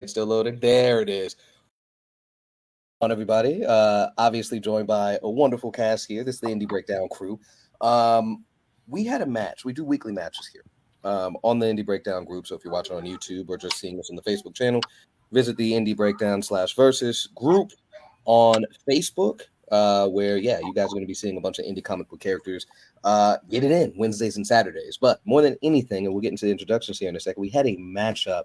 It's still loading. There it is. On everybody. Obviously joined by a wonderful cast here. This is the Indie Breakdown crew. We had a match. We do weekly matches here on the Indie Breakdown group. So if you're watching on YouTube or just seeing us on the Facebook channel, visit the Indie Breakdown /versus group on Facebook. Where you guys are going to be seeing a bunch of indie comic book characters get it in Wednesdays and Saturdays. But more than anything, and we'll get into the introductions here in a second, we had a matchup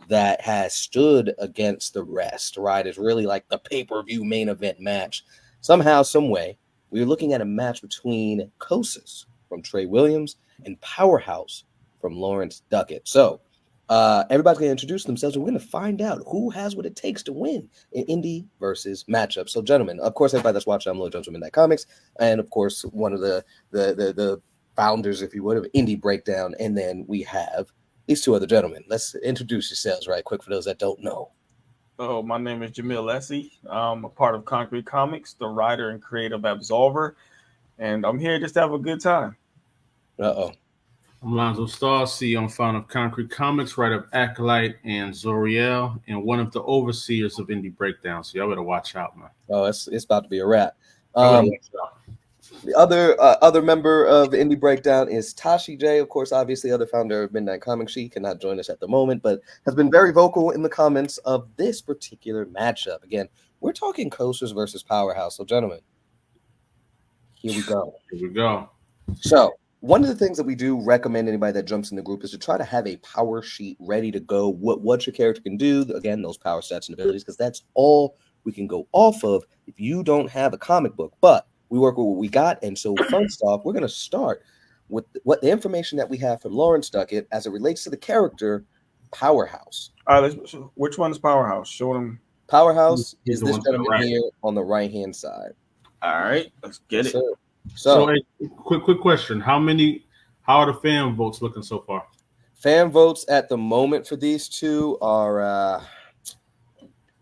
that has stood against the rest, right? It's really like the pay-per-view main event match. Somehow, some way, we're looking at a match between Khosis from Trey Williams and Powerhouse from Lawrence Duckett. So everybody's going to introduce themselves, and we're going to find out who has what it takes to win an indie versus matchup. So, gentlemen, of course, everybody that's watching, I'm Lil Jones from Midnight Comics, and of course, one of the founders, if you would, of Indie Breakdown. And then we have these two other gentlemen. Let's introduce yourselves right quick for those that don't know. Oh, my name is Jamil Essie. I'm a part of Concrete Comics, the writer and creative absolver, and I'm here just to have a good time. I'm Lonzo Starr, CEO and founder of Concrete Comics, writer of Acolyte and Zoriel, and one of the overseers of Indie Breakdown. So y'all better watch out, man. Oh, it's about to be a wrap. The other member of Indie Breakdown is Tashi J, of course, obviously other founder of Midnight Comics. She cannot join us at the moment, but has been very vocal in the comments of this particular matchup. Again, we're talking Khosis versus Powerhouse. So, gentlemen, here we go. Here we go. So, one of the things that we do recommend anybody that jumps in the group is to try to have a power sheet ready to go. What your character can do. Again, those power stats and abilities, because that's all we can go off of if you don't have a comic book. But we work with what we got. And so first off, we're going to start with what the information that we have from Lawrence Duckett as it relates to the character Powerhouse. Which one is Powerhouse? Show them. Powerhouse is this gentleman here on the right-hand side. All right, let's get it. So hey, quick question. How are the fan votes looking so far? Fan votes at the moment for these two are,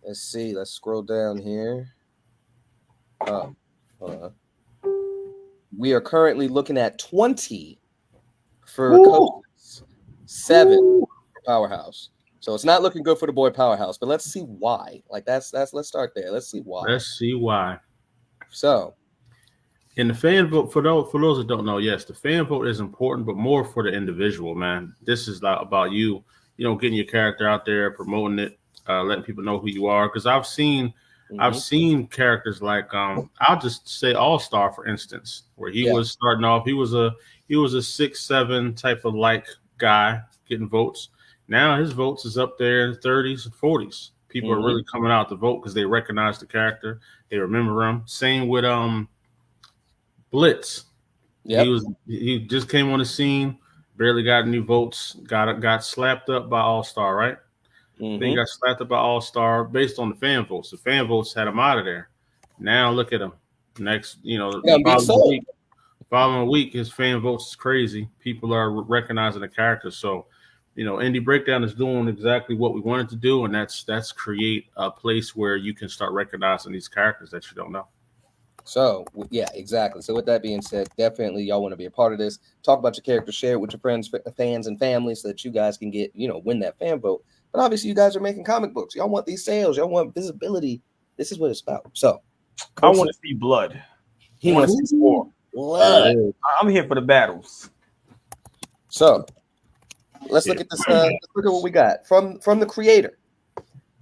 let's see. Let's scroll down here. Hold on. We are currently looking at 20 for Khosis, 7 for Powerhouse. So it's not looking good for the boy Powerhouse, but let's see why. Let's start there. Let's see why. So, in the fan vote, for those that don't know, yes, the fan vote is important, but more for the individual, man. This is about you, getting your character out there, promoting it, letting people know who you are. Because I've seen characters like I'll just say All-Star, for instance, where he was starting off. He was a 6'7" type of guy getting votes. Now his votes is up there in 30s and 40s. People are really coming out to vote because they recognize the character, they remember him. Same with Blitz. Yep. He just came on the scene, barely got any votes, got slapped up by All-Star, right? Then he got slapped up by All-Star based on the fan votes. The fan votes had him out of there. Now look at him. Next, following week, his fan votes is crazy. People are recognizing the character. So, Indie Breakdown is doing exactly what we wanted to do, and that's create a place where you can start recognizing these characters that you don't know. So, yeah, exactly. So with that being said, definitely y'all want to be a part of this. Talk about your character, share it with your friends, fans, and family so that you guys can get, win that fan vote. But obviously, you guys are making comic books. Y'all want these sales. Y'all want visibility. This is what it's about. So, I want to see blood. He wants to see more blood. I'm here for the battles. So, let's look at this. Let's look at what we got from the creator,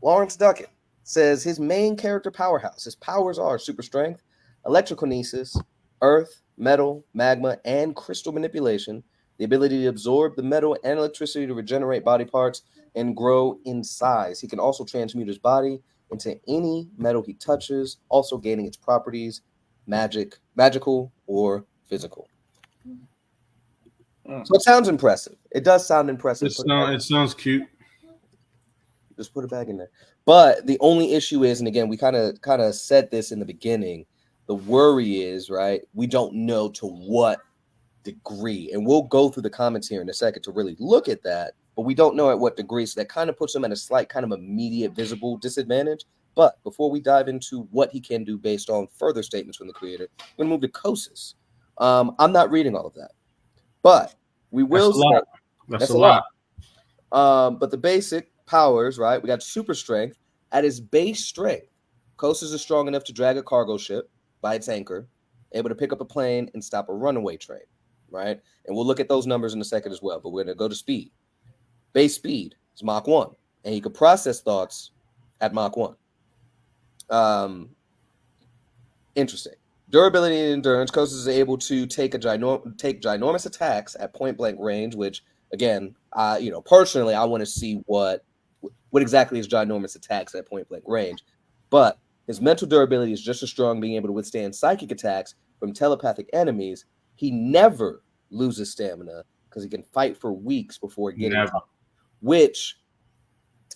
Lawrence Duckett. Says his main character Powerhouse. His powers are super strength, electrokinesis, earth, metal, magma, and crystal manipulation, the ability to absorb the metal and electricity to regenerate body parts and grow in size. He can also transmute his body into any metal he touches, also gaining its properties, magical, or physical. So it sounds impressive. It does sound impressive. It sounds cute. Just put it back in there. But the only issue is, and again, we kind of said this in the beginning, the worry is, right, we don't know to what degree. And we'll go through the comments here in a second to really look at that, but we don't know at what degree. So that kind of puts him at a slight kind of immediate visible disadvantage. But before we dive into what he can do based on further statements from the creator, we're going to move to Khosis. I'm not reading all of that, but we will. That's a lot. But the basic powers, right? We got super strength. At his base strength, Khosis is strong enough to drag a cargo ship by its anchor, able to pick up a plane and stop a runaway train, right? And we'll look at those numbers in a second as well, but we're going to go to speed. Base speed is Mach 1, and he could process thoughts at Mach 1. Interesting. Durability and endurance. Khosis is able to take ginormous attacks at point blank range, which again, personally, I want to see what exactly is ginormous attacks at point blank range. But his mental durability is just as strong, being able to withstand psychic attacks from telepathic enemies. He never loses stamina because he can fight for weeks before getting Never. which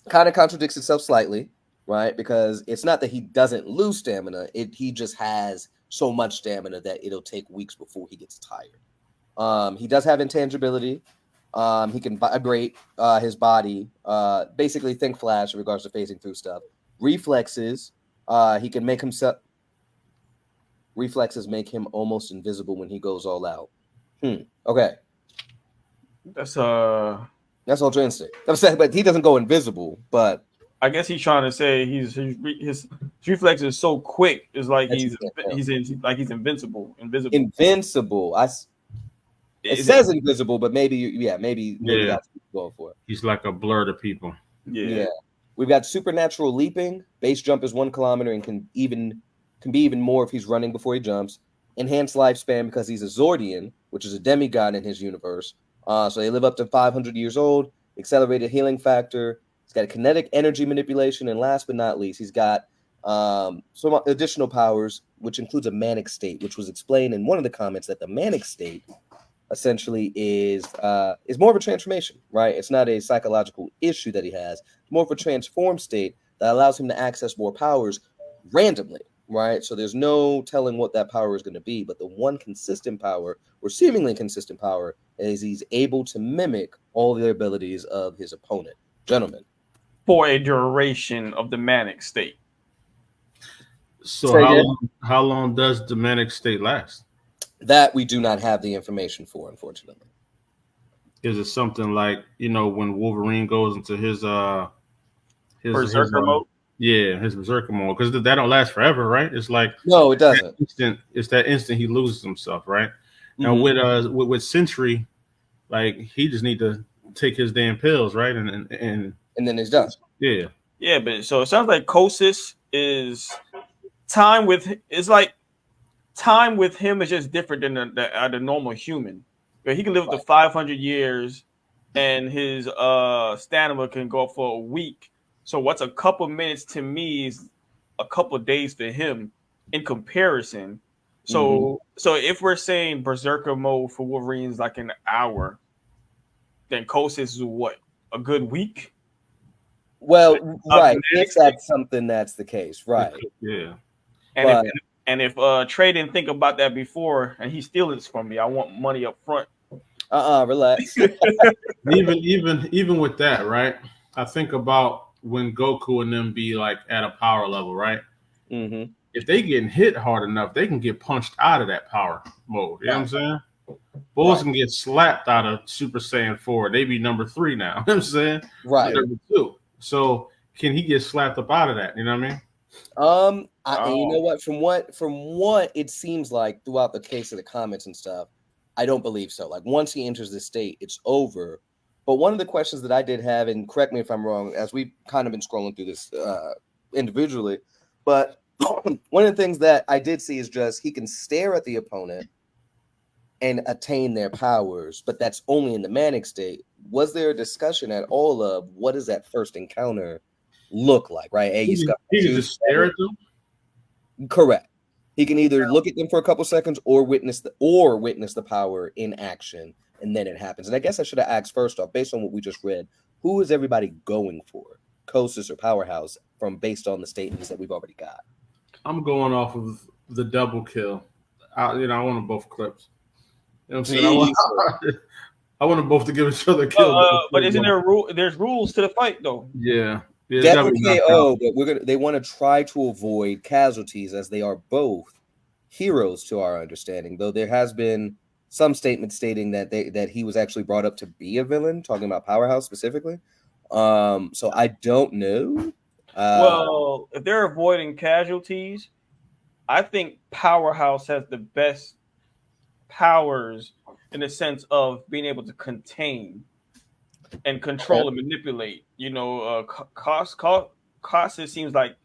kind of contradicts itself slightly, right? Because it's not that he doesn't lose stamina, he just has so much stamina that it'll take weeks before he gets tired. He does have intangibility. He can vibrate his body, basically think Flash in regards to phasing through stuff. Reflexes, he can make himself. Reflexes make him almost invisible when he goes all out. Okay. That's Ultra Instinct. I'm saying, but he doesn't go invisible. But I guess he's trying to say his reflex is so quick. It's like he's invincible. Invincible. It says invisible, but maybe that's what we're going for. He's like a blur to people. Yeah. We've got supernatural leaping. Base jump is 1 kilometer and can be even more if he's running before he jumps. Enhanced lifespan because he's a Zordian, which is a demigod in his universe. So they live up to 500 years old. Accelerated healing factor. He's got a kinetic energy manipulation, and last but not least, he's got some additional powers, which includes a manic state, which was explained in one of the comments that the manic state essentially is more of a transformation, right? It's not a psychological issue that he has. It's more of a transformed state that allows him to access more powers randomly, right? So there's no telling what that power is going to be, but the one consistent power, or seemingly consistent power, is he's able to mimic all the abilities of his opponent. Gentlemen. For a duration of the manic state. So how long does the manic state last? That we do not have the information for, unfortunately. Is it something like, when Wolverine goes into his Berserker mode? Yeah, his Berserker mode, because that don't last forever, right? It's like no, it doesn't. It's that instant he loses himself, right? Now with Sentry, like he just need to take his damn pills, right? And then he's done. Yeah. Yeah, but so it sounds like Khosis is time with him is just different than the normal human. But he can live up to 500 years, and his stamina can go up for a week. So what's a couple minutes to me is a couple days for him in comparison. So if we're saying Berserker mode for Wolverine is like an hour, then Khosis is what, a good week? Well, right. If that's something that's the case, right? Yeah. And if Trey didn't think about that before, and he's stealing this from me, I want money up front. Relax. even with that, right? I think about when Goku and them be like at a power level, right? Mm-hmm. If they getting hit hard enough, they can get punched out of that power mode. You know what I'm saying? Bulls can get slapped out of Super Saiyan 4. They be number 3 now. You know what I'm saying? Right. Number 2. So can he get slapped up out of that? You know what I mean? You know what? From what it seems like throughout the case of the comments and stuff, I don't believe so. Like once he enters this state, it's over. But one of the questions that I did have, and correct me if I'm wrong, as we've kind of been scrolling through this individually, but one of the things that I did see is just he can stare at the opponent and attain their powers, but that's only in the manic state. Was there a discussion at all of what does that first encounter look like, right? Hey, he can just stare at them? Correct. He can either look at them for a couple seconds or witness the power in action, and then it happens. And I guess I should have asked first off, based on what we just read, who is everybody going for? Khosis or Powerhouse, based on the statements that we've already got? I'm going off of the double kill. I want them both clips. You know what I'm saying? I want them both to give each other a kill. But isn't there a rule? There's rules to the fight, though. Yeah. Definitely KO, but they want to try to avoid casualties as they are both heroes to our understanding. Though there has been some statement stating that he was actually brought up to be a villain, talking about Powerhouse specifically. So I don't know. Well, if they're avoiding casualties, I think Powerhouse has the best powers in the sense of being able to contain and control and manipulate. Khosis seems like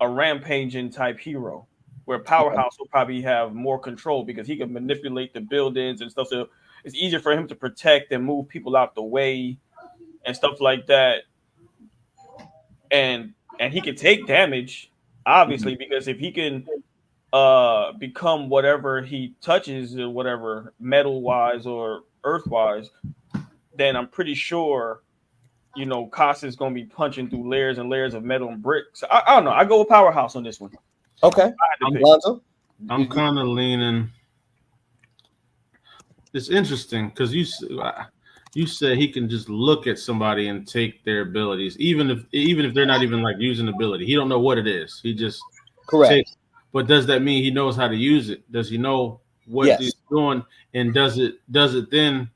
a rampaging type hero, where Powerhouse will probably have more control because he can manipulate the buildings and stuff. So it's easier for him to protect and move people out the way and stuff like that. And he can take damage, obviously, because if he can become whatever he touches, or whatever metal wise or earth wise, then I'm pretty sure Costa is going to be punching through layers and layers of metal and bricks. I don't know. I go with Powerhouse on this one. Okay. I'm kind of leaning. It's interesting because you said he can just look at somebody and take their abilities, even if they're not even like using ability. He don't know what it is. He just correct. But does that mean he knows how to use it? Does he know what he's doing? And does it then?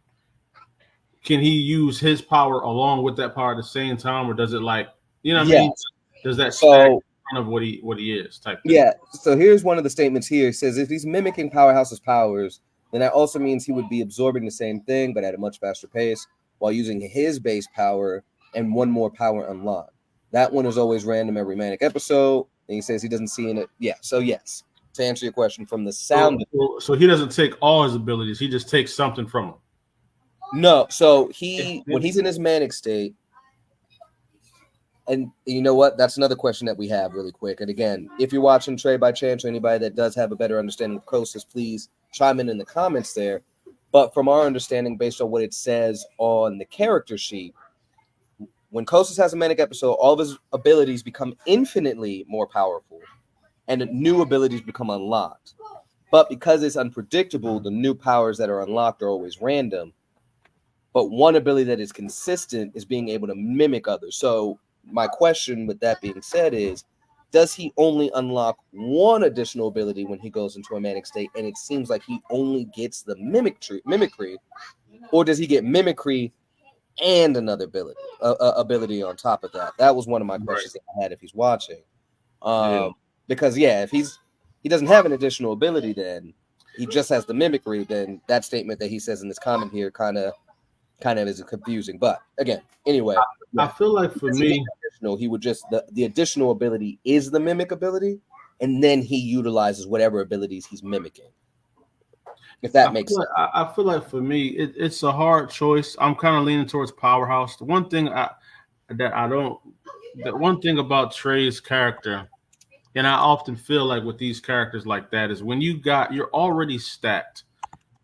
Can he use his power along with that power at the same time, or does it like I mean? Does that kind of what he is type thing? Yeah. So here's one of the statements here. It says if he's mimicking Powerhouse's powers, then that also means he would be absorbing the same thing, but at a much faster pace, while using his base power and one more power unlocked. That one is always random every manic episode. And he says he doesn't see in it. Yeah. So yes, to answer your question from the sound. So he doesn't take all his abilities. He just takes something from them. No. So when he's in his manic state, and you know what? That's another question that we have really quick. And again, if you're watching Trey by chance or anybody that does have a better understanding of Khosis, please chime in the comments there. But from our understanding, based on what it says on the character sheet, when Khosis has a manic episode, all of his abilities become infinitely more powerful and new abilities become unlocked. But because it's unpredictable, the new powers that are unlocked are always random. But one ability that is consistent is being able to mimic others. So my question with that being said is, does he only unlock one additional ability when he goes into a manic state? And it seems like he only gets the mimicry, or does he get mimicry and another ability on top of that? That was one of my questions that I had if he's watching. Because if he doesn't have an additional ability, then he just has the mimicry, then that statement that he says in this comment here kind of is confusing. But again, anyway, I feel like for me, he would just the additional ability is the mimic ability, and then he utilizes whatever abilities he's mimicking. If that makes sense. I feel like for me, it's a hard choice. I'm kind of leaning towards Powerhouse. The one thing about Trey's character, and I often feel like with these characters like that, is when you're already stacked.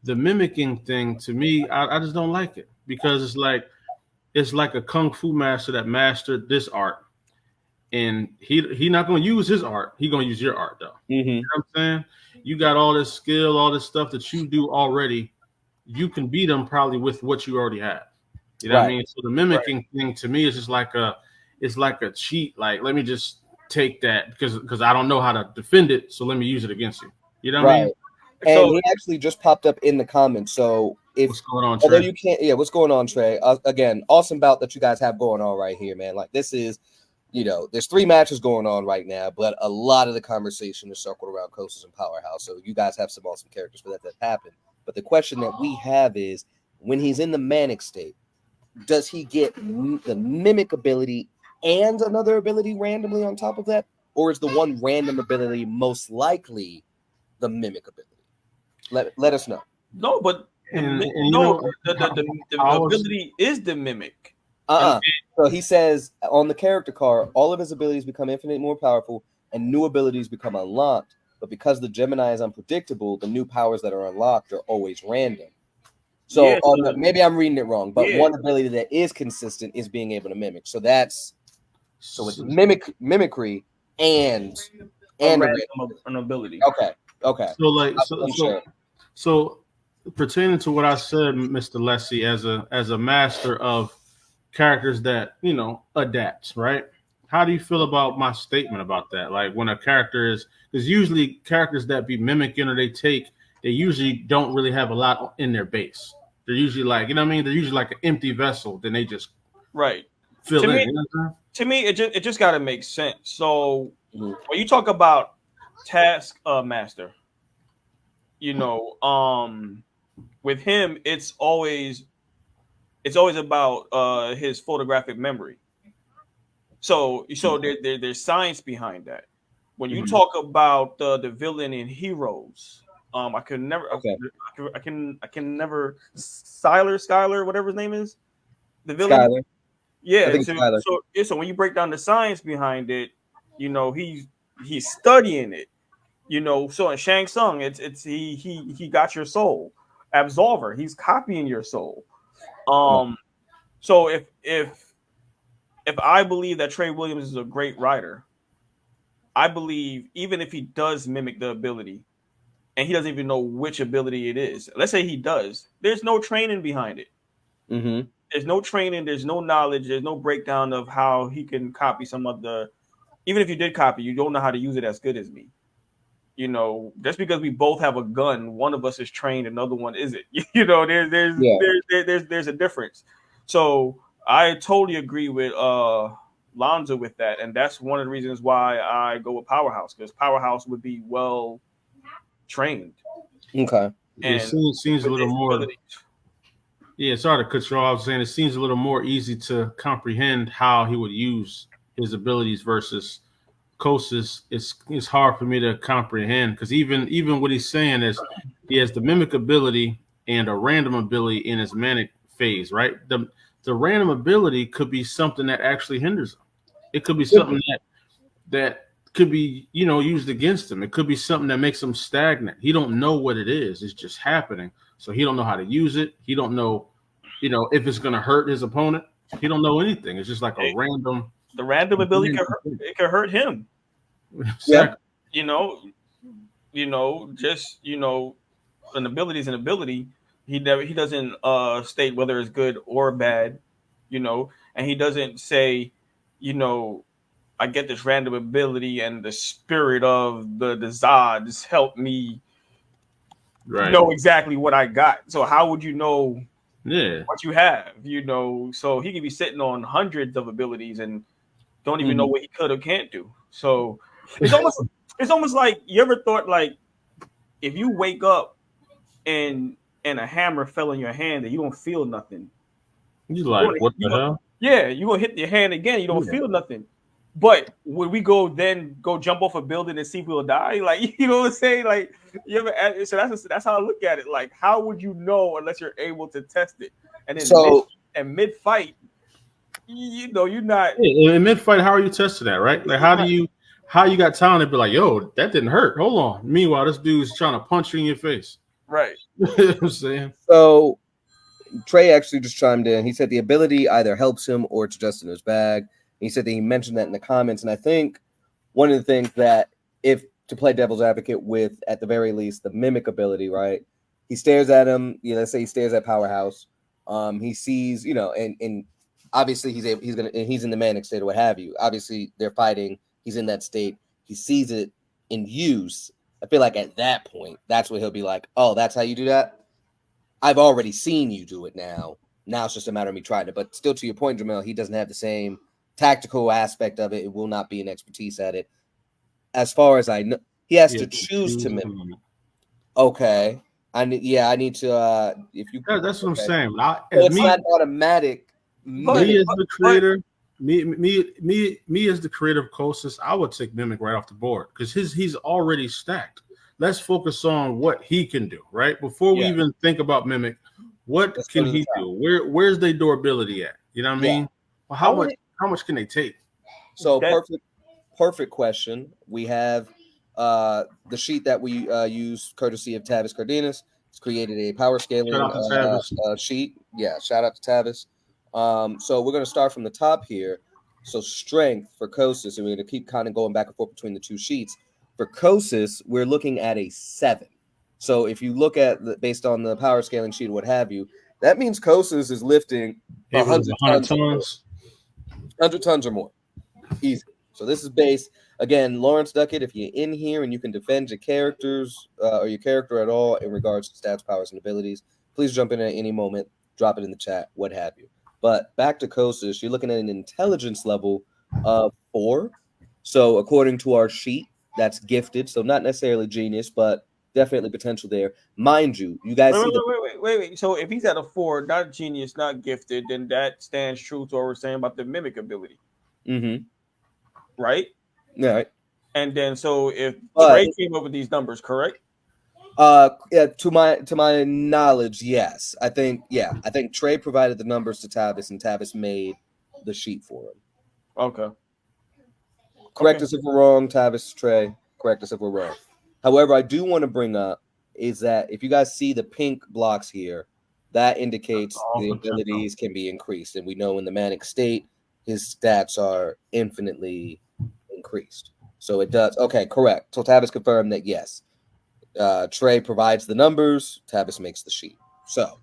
The mimicking thing, to me, I just don't like it, because it's like a kung fu master that mastered this art, and he not going to use his art. He going to use your art, though. Mm-hmm. You know what I'm saying? You got all this skill, all this stuff that you do already. You can beat them probably with what you already have. You know what I mean? So the mimicking thing to me is just like a cheat. Like, let me just take that because I don't know how to defend it, so let me use it against you. You know what I mean? And he actually just popped up in the comments. So what's going on, Trey? What's going on, Trey? Again, awesome bout that you guys have going on right here, man. Like, this is, there's 3 matches going on right now, but a lot of the conversation is circled around Khosis and Powerhouse. So you guys have some awesome characters for that happen. But the question that we have is, when he's in the manic state, does he get the mimic ability and another ability randomly on top of that? Or is the one random ability most likely the mimic ability? Let us know. No, but the ability is the mimic. So he says on the character card, all of his abilities become infinitely more powerful and new abilities become unlocked. But because the Gemini is unpredictable, the new powers that are unlocked are always random. So maybe I'm reading it wrong, but one ability that is consistent is being able to mimic. So it's mimicry and an ability. Okay. So pertaining to what I said, Mr. Lessie, as a master of characters that adapts, right? How do you feel about my statement about that? Like, when a character because usually characters that be mimicking or they usually don't really have a lot in their base. They're usually like, They're usually like an empty vessel. Then they just fill to in. me, You know what I'm to me, it just got to make sense. So Mhm. when you talk about task master, with him, it's always about his photographic memory. So there's science behind that. When you Mhm. talk about the villain in Heroes, I can never, Okay. I can never, Skyler, whatever his name is, the villain. Skyler. I Yeah. think it's So Skyler. so yeah, so when you break down the science behind it, he's studying it. So in Shang Tsung, it's he got your soul. Absolver, he's copying your soul. Yeah. So if I believe that Trey Williams is a great writer, I believe even if he does mimic the ability and he doesn't even know which ability it is, let's say he does, there's no training behind it. Mm-hmm. There's no training, there's no knowledge, there's no breakdown of how he can copy some of the. Even if you did copy, you don't know how to use it as good as me. Just because we both have a gun, one of us is trained, another one isn't. Yeah. There's a difference. So I totally agree with Lonzo with that, and that's one of the reasons why I go with Powerhouse, because Powerhouse would be well trained Okay. It and seems a with little his more. abilities. Yeah, sorry to cut you off. I was saying it seems a little more easy to comprehend how he would use his abilities versus Khosis. It's hard for me to comprehend because even what he's saying is he has the mimic ability and a random ability in his manic phase, right? The random ability could be something that actually hinders him. It could be something that could be used against him. It could be something that makes him stagnant. He don't know what it is. It's just happening. So he don't know how to use it. He don't know, if it's gonna hurt his opponent. He don't know anything. It's just like a It, random. the random ability could hurt him. Yeah. Exactly. You know, just an ability is an ability. He doesn't state whether it's good or bad, and he doesn't say, you know, I get this random ability and the spirit of the Zods help me Right. know exactly what I got. So how would you know Yeah. what you have? So he could be sitting on hundreds of abilities and don't even know Mhm. what he could or can't do. So it's almost it's almost like, you ever thought, like, if you wake up and a hammer fell in your hand and you don't feel nothing. He's You like, gonna, what you the gonna, hell? yeah, you gonna hit your hand again. You don't Yeah. feel nothing. But would we go jump off a building and see if we'll die? Like, you know what I'm saying? Like, so that's how I look at it. Like, how would you know unless you're able to test it? And then So mid fight, you're not. Yeah, in mid fight, how are you testing that, right? Like, how you got time to be like, yo, that didn't hurt. Hold on. Meanwhile, this dude's trying to punch you in your face. Right. You know what I'm saying? so Trey actually just chimed in. He said the ability either helps him or it's just in his bag. He said that he mentioned that in the comments, and I think one of the things that, if to play devil's advocate with, at the very least, the mimic ability, right? He stares at him. Let's say he stares at Powerhouse. He sees, and obviously he's in the manic state or what have you. Obviously they're fighting. He's in that state. He sees it in use. I feel like at that point, that's what he'll be like, oh, that's how you do that. I've already seen you do it now. Now it's just a matter of me trying it. But still, to your point, Jamel, he doesn't have the same tactical aspect of it. It will not be an expertise at it. As far as I know, he has Yeah, to choose to mimic. choose. Okay. I need to if you That's what I'm okay. saying. So As it's me, not automatic But me mimic. as the but creator, me as the creator of Khosis, I would take Mimic right off the board because he's already stacked. Let's focus on what he can do, right? Before we Yeah. even think about Mimic, what Let's go can to the he top. do? Where's their durability at? You know what I Yeah. mean? Well, I want how much can they take? so that perfect question. We have the sheet that we use courtesy of Tavis Cardenas. It's created a power Shout scaling out to Travis. sheet. Yeah, shout out to Tavis. So we're going to start from the top here. So strength for Khosis, and we're going to keep kind of going back and forth between the two sheets. For Khosis, we're looking at a 7. So if you look at based on the power scaling sheet or what have you, that means Khosis is lifting Able to 100 100 tons or more. tons. 100 tons or more. Easy. So this is base. Again, Lawrence Duckett, if you're in here and you can defend your characters or your character at all in regards to stats, powers, and abilities, please jump in at any moment, drop it in the chat, what have you. But back to Khosis, you're looking at an intelligence level of 4. So according to our sheet, that's gifted. So not necessarily genius, but definitely potential there. Mind you, you guys see the Wait. So if he's at a 4, not genius, not gifted, then that stands true to what we're saying about the mimic ability, right? Yeah. And then so if But Trey came up with these numbers, correct? yeah, to my knowledge, yes. I think Trey provided the numbers to Tavis, and Tavis made the sheet for him. Okay. Correct us if we're wrong, Tavis, Trey. Correct us if we're wrong. However, I do want to bring up is that if you guys see the pink blocks here, that indicates the abilities can be increased, and we know in the manic state, his stats are infinitely increased. So it does. Okay, correct. So Tavis confirmed that yes. Trey provides the numbers, Tavis makes the sheet. So,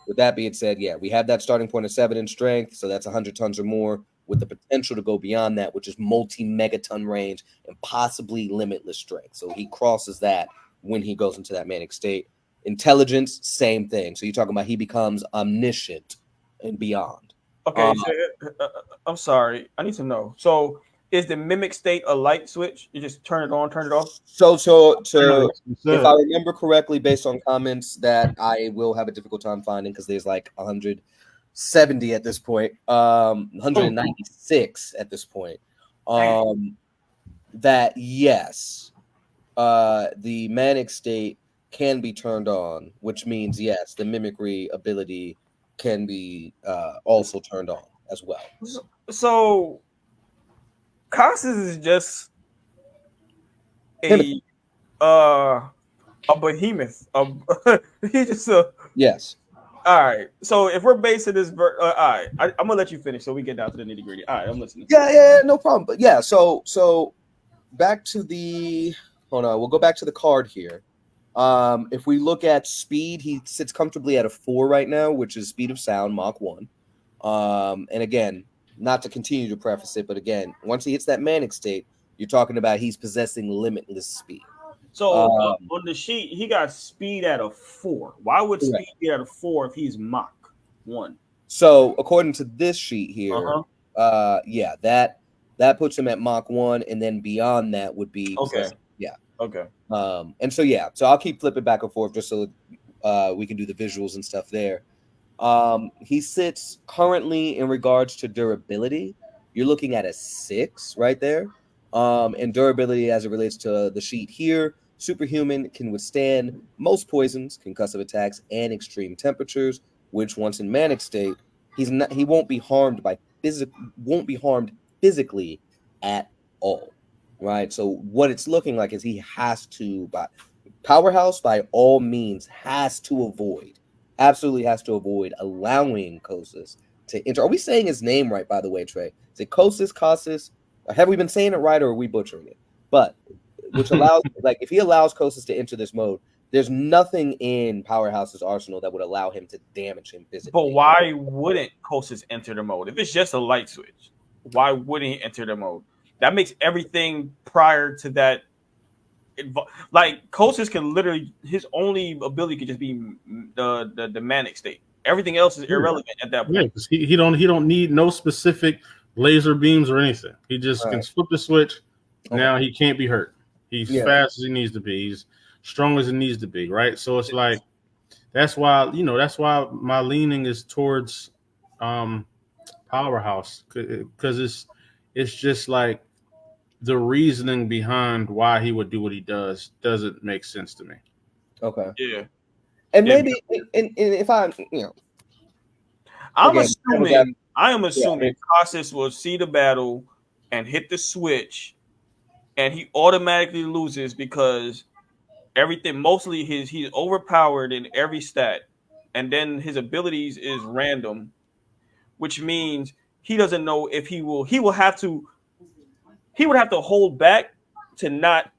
with that being said, yeah, we have that starting point of 7 in strength, so that's 100 tons or more, with the potential to go beyond that, which is multi-megaton range and possibly limitless strength. So he crosses that when he goes into that manic state. Intelligence, same thing. So you're talking about he becomes omniscient and beyond. Okay, I'm sorry. I need to know. So is the mimic state a light switch? You just turn it on, turn it off? So if I remember correctly, based on comments that I will have a difficult time finding because there's like 170 at this point, 196 at this point, that yes, the manic state can be turned on, which means yes, the mimicry ability can be also turned on as well. So Khosis is just a behemoth. He's just a yes. All right. So if we're basing this, all right, I'm gonna let you finish so we get down to the nitty gritty. All right, I'm listening. Yeah, no problem. But yeah, so back to the hold on. We'll go back to the card here. If we look at speed, he sits comfortably at a 4 right now, which is speed of sound, Mach 1. And again, not to continue to preface it, but again, once he hits that manic state, you're talking about he's possessing limitless speed. So on the sheet, he got speed at a 4. Why would speed be at a 4 if he's Mach 1? So according to this sheet here, yeah, that puts him at Mach 1, and then beyond that would be yeah. Okay. And so yeah, so I'll keep flipping back and forth just so we can do the visuals and stuff there. He sits currently in regards to durability. You're looking at a 6 right there. And durability as it relates to the sheet here, superhuman, can withstand most poisons, concussive attacks, and extreme temperatures, which once in manic state, he won't be harmed physically at all. Right. So what it's looking like is he has to Powerhouse by all means absolutely has to avoid allowing Khosis to enter. Are we saying his name right, by the way, Trey? Is it Khosis? Have we been saying it right, or are we butchering it? But which allows, like, if he allows Khosis to enter this mode, there's nothing in Powerhouse's arsenal that would allow him to damage him physically. But why wouldn't Khosis enter the mode? If it's just a light switch, why wouldn't he enter the mode? That makes everything prior to that. Like Khosis can literally, his only ability could just be the manic state. Everything else is irrelevant at that point. Yeah, because he don't need no specific laser beams or anything. He just can flip the switch. Okay. Now he can't be hurt. He's fast as he needs to be. He's strong as he needs to be. Right. So it's like that's why my leaning is towards Powerhouse, because it's just like the reasoning behind why he would do what he does doesn't make sense to me. Okay. Yeah. And maybe and if I I'm assuming Khosis will see the battle and hit the switch, and he automatically loses because everything, mostly he's overpowered in every stat, and then his abilities is random, which means he doesn't know if he would have to hold back to not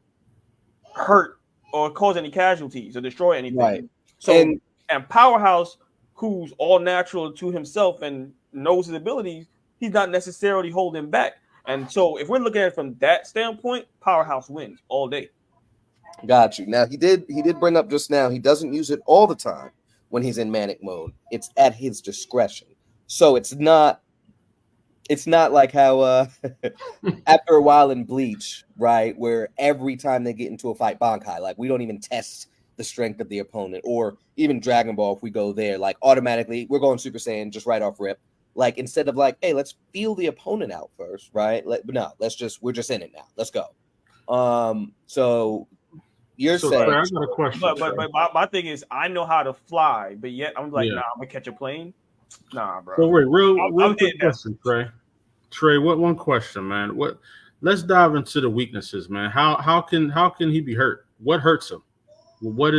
hurt or cause any casualties or destroy anything. Right. So and Powerhouse, who's all natural to himself and knows his abilities, he's not necessarily holding back. And so if we're looking at it from that standpoint, Powerhouse wins all day. Got you. Now he did bring up just now, he doesn't use it all the time when he's in manic mode. It's at his discretion. So it's not like how after a while in Bleach, right, where every time they get into a fight, Bankai, like we don't even test the strength of the opponent, or even Dragon Ball, if we go there, like automatically we're going Super Saiyan just right off rip. Like instead of like, hey, let's feel the opponent out first, right? We're just in it now. Let's go. So you're So, saying, Trey, I got a question. But my thing is, I know how to fly, but yet I'm like, Yeah. nah, I'm gonna catch a plane. Nah, bro. So wait, real I'm quick dead now. question, Trey. Trey, what one question, man? Let's dive into the weaknesses, man. How can he be hurt? What hurts him? What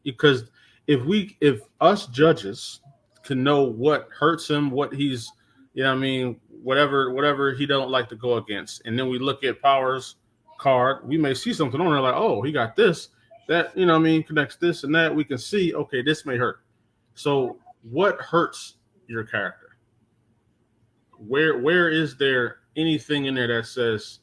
because if us judges can know what hurts him, what he's what I mean, whatever he don't like to go against, and then we look at Power's card, we may see something on there like, oh, he got this, that, what I mean, connects this and that. We can see, okay, this may hurt. So what hurts your character? Where is there anything in there that says,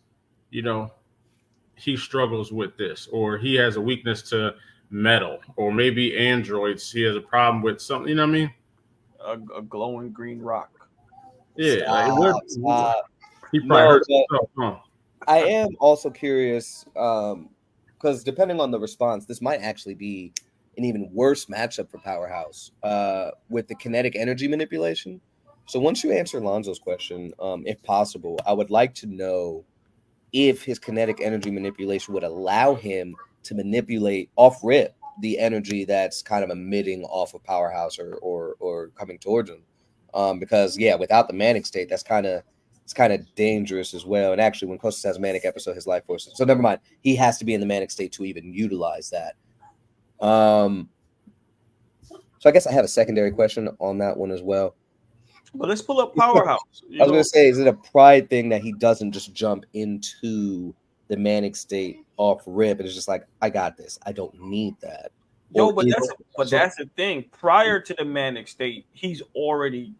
he struggles with this, or he has a weakness to metal, or maybe androids, he has a problem with something, you know what I mean? A glowing green rock. Yeah. stop. He probably hurts but himself, huh? I am also curious, because depending on the response, this might actually be an even worse matchup for Powerhouse with the kinetic energy manipulation. So once you answer Lonzo's question, if possible, I would like to know if his kinetic energy manipulation would allow him to manipulate off rip the energy that's kind of emitting off of Powerhouse or coming towards him. Because without the manic state, it's kind of dangerous as well. And actually, when Khosis has a manic episode, his life force. So never mind. He has to be in the manic state to even utilize that. So I guess I have a secondary question on that one as well. But let's pull up Powerhouse. I was going to say, is it a pride thing that he doesn't just jump into the manic state off rip? And it's just like, I got this. I don't need that. That's the thing. Prior to the manic state, he's already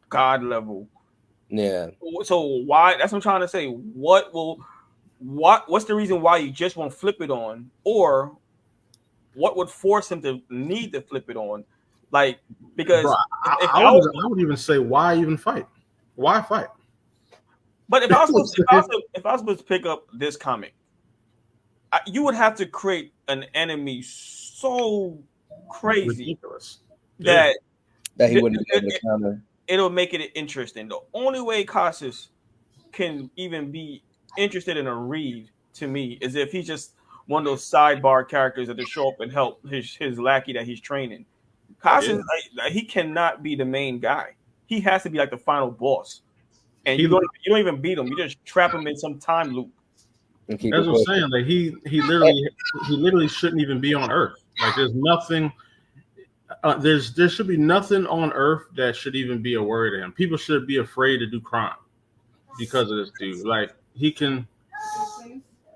God level. Yeah. So why? That's what I'm trying to say. What's the reason why you just won't flip it on, or what would force him to need to flip it on? Like, because Bro, I would even say, why even fight? Why fight? But if I was supposed to pick up this comic, you would have to create an enemy so crazy ridiculous that he wouldn't be able to counter. It'll make it interesting. The only way Khosis can even be interested in a read to me is if he's just one of those sidebar characters that just show up and help his lackey that he's training. Khosis, he cannot be the main guy. He has to be like the final boss. And you don't even beat him. You just trap him in some time loop. That's what I'm saying. Like he literally shouldn't even be on Earth. Like there's nothing. There should be nothing on Earth that should even be a worry to him. People should be afraid to do crime because of this dude. Like he can.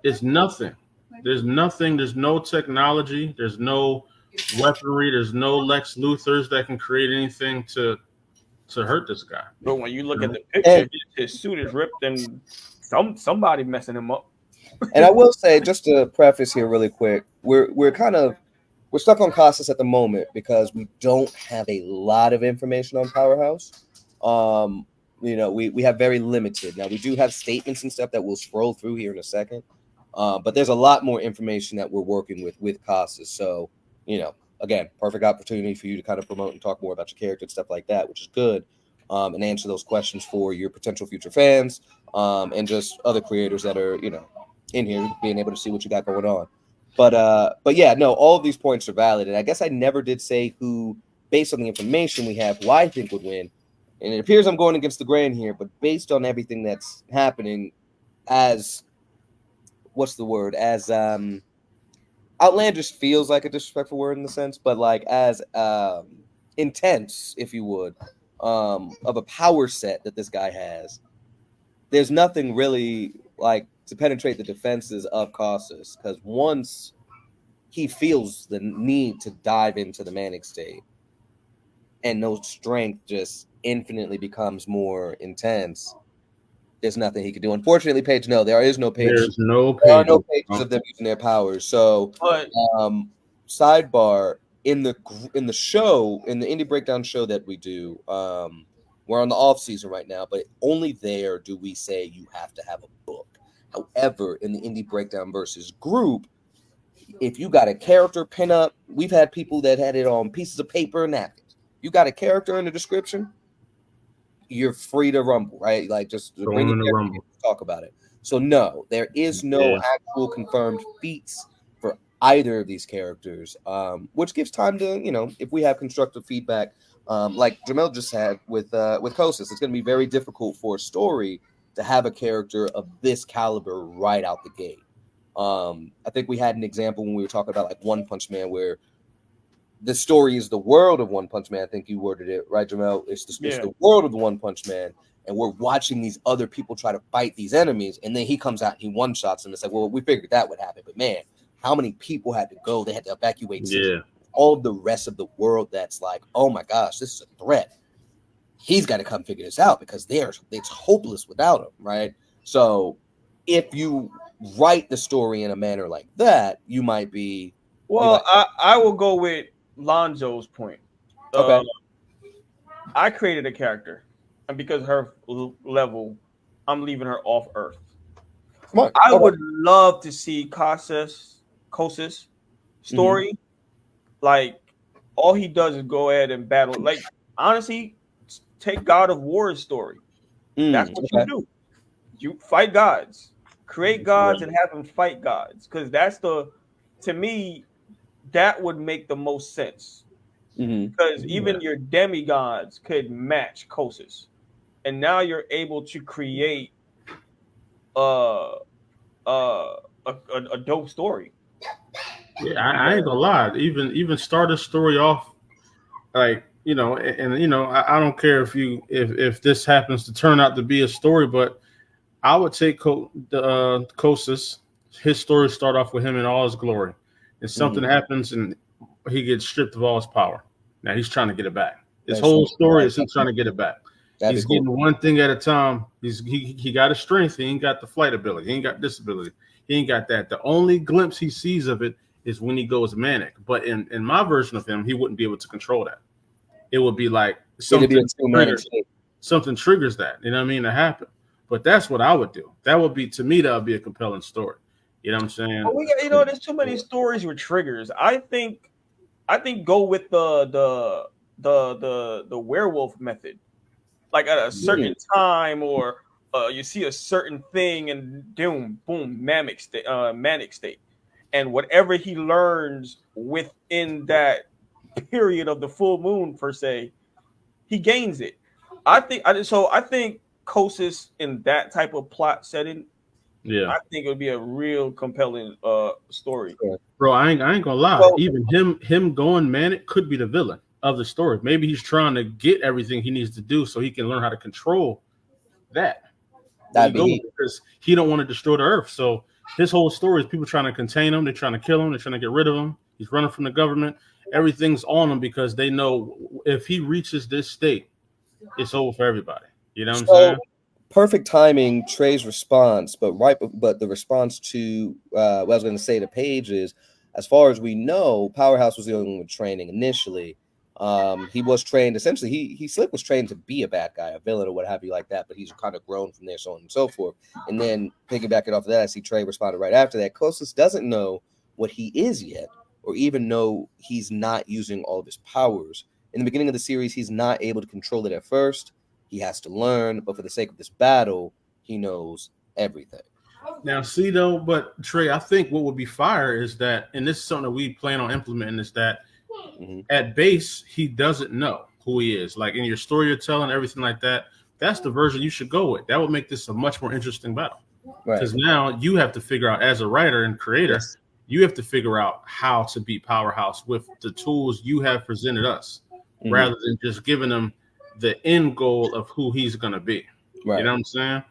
It's nothing. There's nothing. There's no technology. There's no weaponry. There's no Lex Luthors that can create anything to hurt this guy. But when you look at the picture, his suit is ripped and somebody messing him up. And I will say, just to preface here really quick, we're stuck on Khosis at the moment because we don't have a lot of information on Powerhouse. We have very limited. Now we do have statements and stuff that we'll scroll through here in a second. But there's a lot more information that we're working with Khosis. So, again, perfect opportunity for you to kind of promote and talk more about your character and stuff like that, which is good. And answer those questions for your potential future fans, and just other creators that are, in here being able to see what you got going on. But yeah, no, all of these points are valid. And I guess I never did say who, based on the information we have, who I think would win. And it appears I'm going against the grain here, but based on everything that's happening, as outlandish feels like a disrespectful word in the sense, but like as intense, if you would, of a power set that this guy has, there's nothing really like to penetrate the defenses of Khosis, because once he feels the need to dive into the manic state and no strength just infinitely becomes more intense, there's nothing he can do. Unfortunately, Paige, no, there is no page. There's no page. There are no pages of them using their powers. So, sidebar, in the show, in the indie breakdown show that we do, We're on the off season right now, but only there do we say you have to have a book. However, in the Indie Breakdown versus group, if you got a character pinup, we've had people that had it on pieces of paper and napkins. You got a character in the description, you're free to rumble, right? Like just bring it there and talk about it. So no, there is no actual confirmed feats for either of these characters, which gives time to, if we have constructive feedback, like Jamel just had with Khosis, it's going to be very difficult for a story to have a character of this caliber right out the gate. I think we had an example when we were talking about like One Punch Man, where the story is the world of One Punch Man. I think you worded it right, Jamel. It's the world of the One Punch Man, and we're watching these other people try to fight these enemies, and then he comes out and he one-shots them. It's like, well, we figured that would happen, but man, how many people had to go? They had to evacuate all of the rest of the world. That's like, oh my gosh, this is a threat. He's got to come figure this out because it's hopeless without him, right? So if you write the story in a manner like that, you might be. Well, I will go with Lonzo's point. Okay. I created a character, and because her level, I'm leaving her off Earth. I would love to see Khosis story. Like, all he does is go ahead and battle. Like, honestly, take God of War's story. That's what you do. You fight gods, create gods, and have them fight gods. Because to me, that would make the most sense. Because even your demigods could match Khosis, and now you're able to create a dope story. Yeah, I ain't gonna lie. Even start a story off like I don't care if this happens to turn out to be a story, but I would take Khosis. His story start off with him in all his glory, and something happens and he gets stripped of all his power. Now he's trying to get it back. His whole story is him trying to get it back. He's getting one thing at a time. He got his strength. He ain't got the flight ability. He ain't got disability. He ain't got that. The only glimpse he sees of it is when he goes manic. But in my version of him, he wouldn't be able to control that. It would be like something triggers that. You know what I mean? To happen. But that's what I would do. That would be, to me, that would be a compelling story. You know what I'm saying? Well, there's too many stories with triggers. I think go with the werewolf method. Like at a certain time, or you see a certain thing, and boom, manic state, and whatever he learns within that period of the full moon, per se, he gains it. I think Khosis in that type of plot setting, I think it would be a real compelling story. Bro, I ain't gonna lie. Well, even him going manic could be the villain of the story. Maybe he's trying to get everything he needs to do so he can learn how to control that. Because he don't want to destroy the earth. So his whole story is people trying to contain him. They're trying to kill him. They're trying to get rid of him. He's running from the government. Everything's on him because they know if he reaches this state, it's over for everybody. You know what I'm saying? Perfect timing, Trey's response, but the response to what I was going to say to Paige is, as far as we know, Powerhouse was the only one with training initially. He was trained, essentially, he Slick was trained to be a bad guy, a villain, or what have you like that, but he's kind of grown from there, so on and so forth. And then piggybacking off of that, I see Trey responded right after that. Khosis doesn't know what he is yet, or even know he's not using all of his powers. In the beginning of the series, he's not able to control it at first. He has to learn, but for the sake of this battle, he knows everything. Now, see, though, but Trey, I think what would be fire is that, and this is something that we plan on implementing, is that at base, he doesn't know who he is. Like in your story you're telling, everything like that, that's the version you should go with. That would make this a much more interesting battle. Because now you have to figure out, as a writer and creator, you have to figure out how to beat Powerhouse with the tools you have presented us, rather than just giving them the end goal of who he's going to be. You know what I'm saying?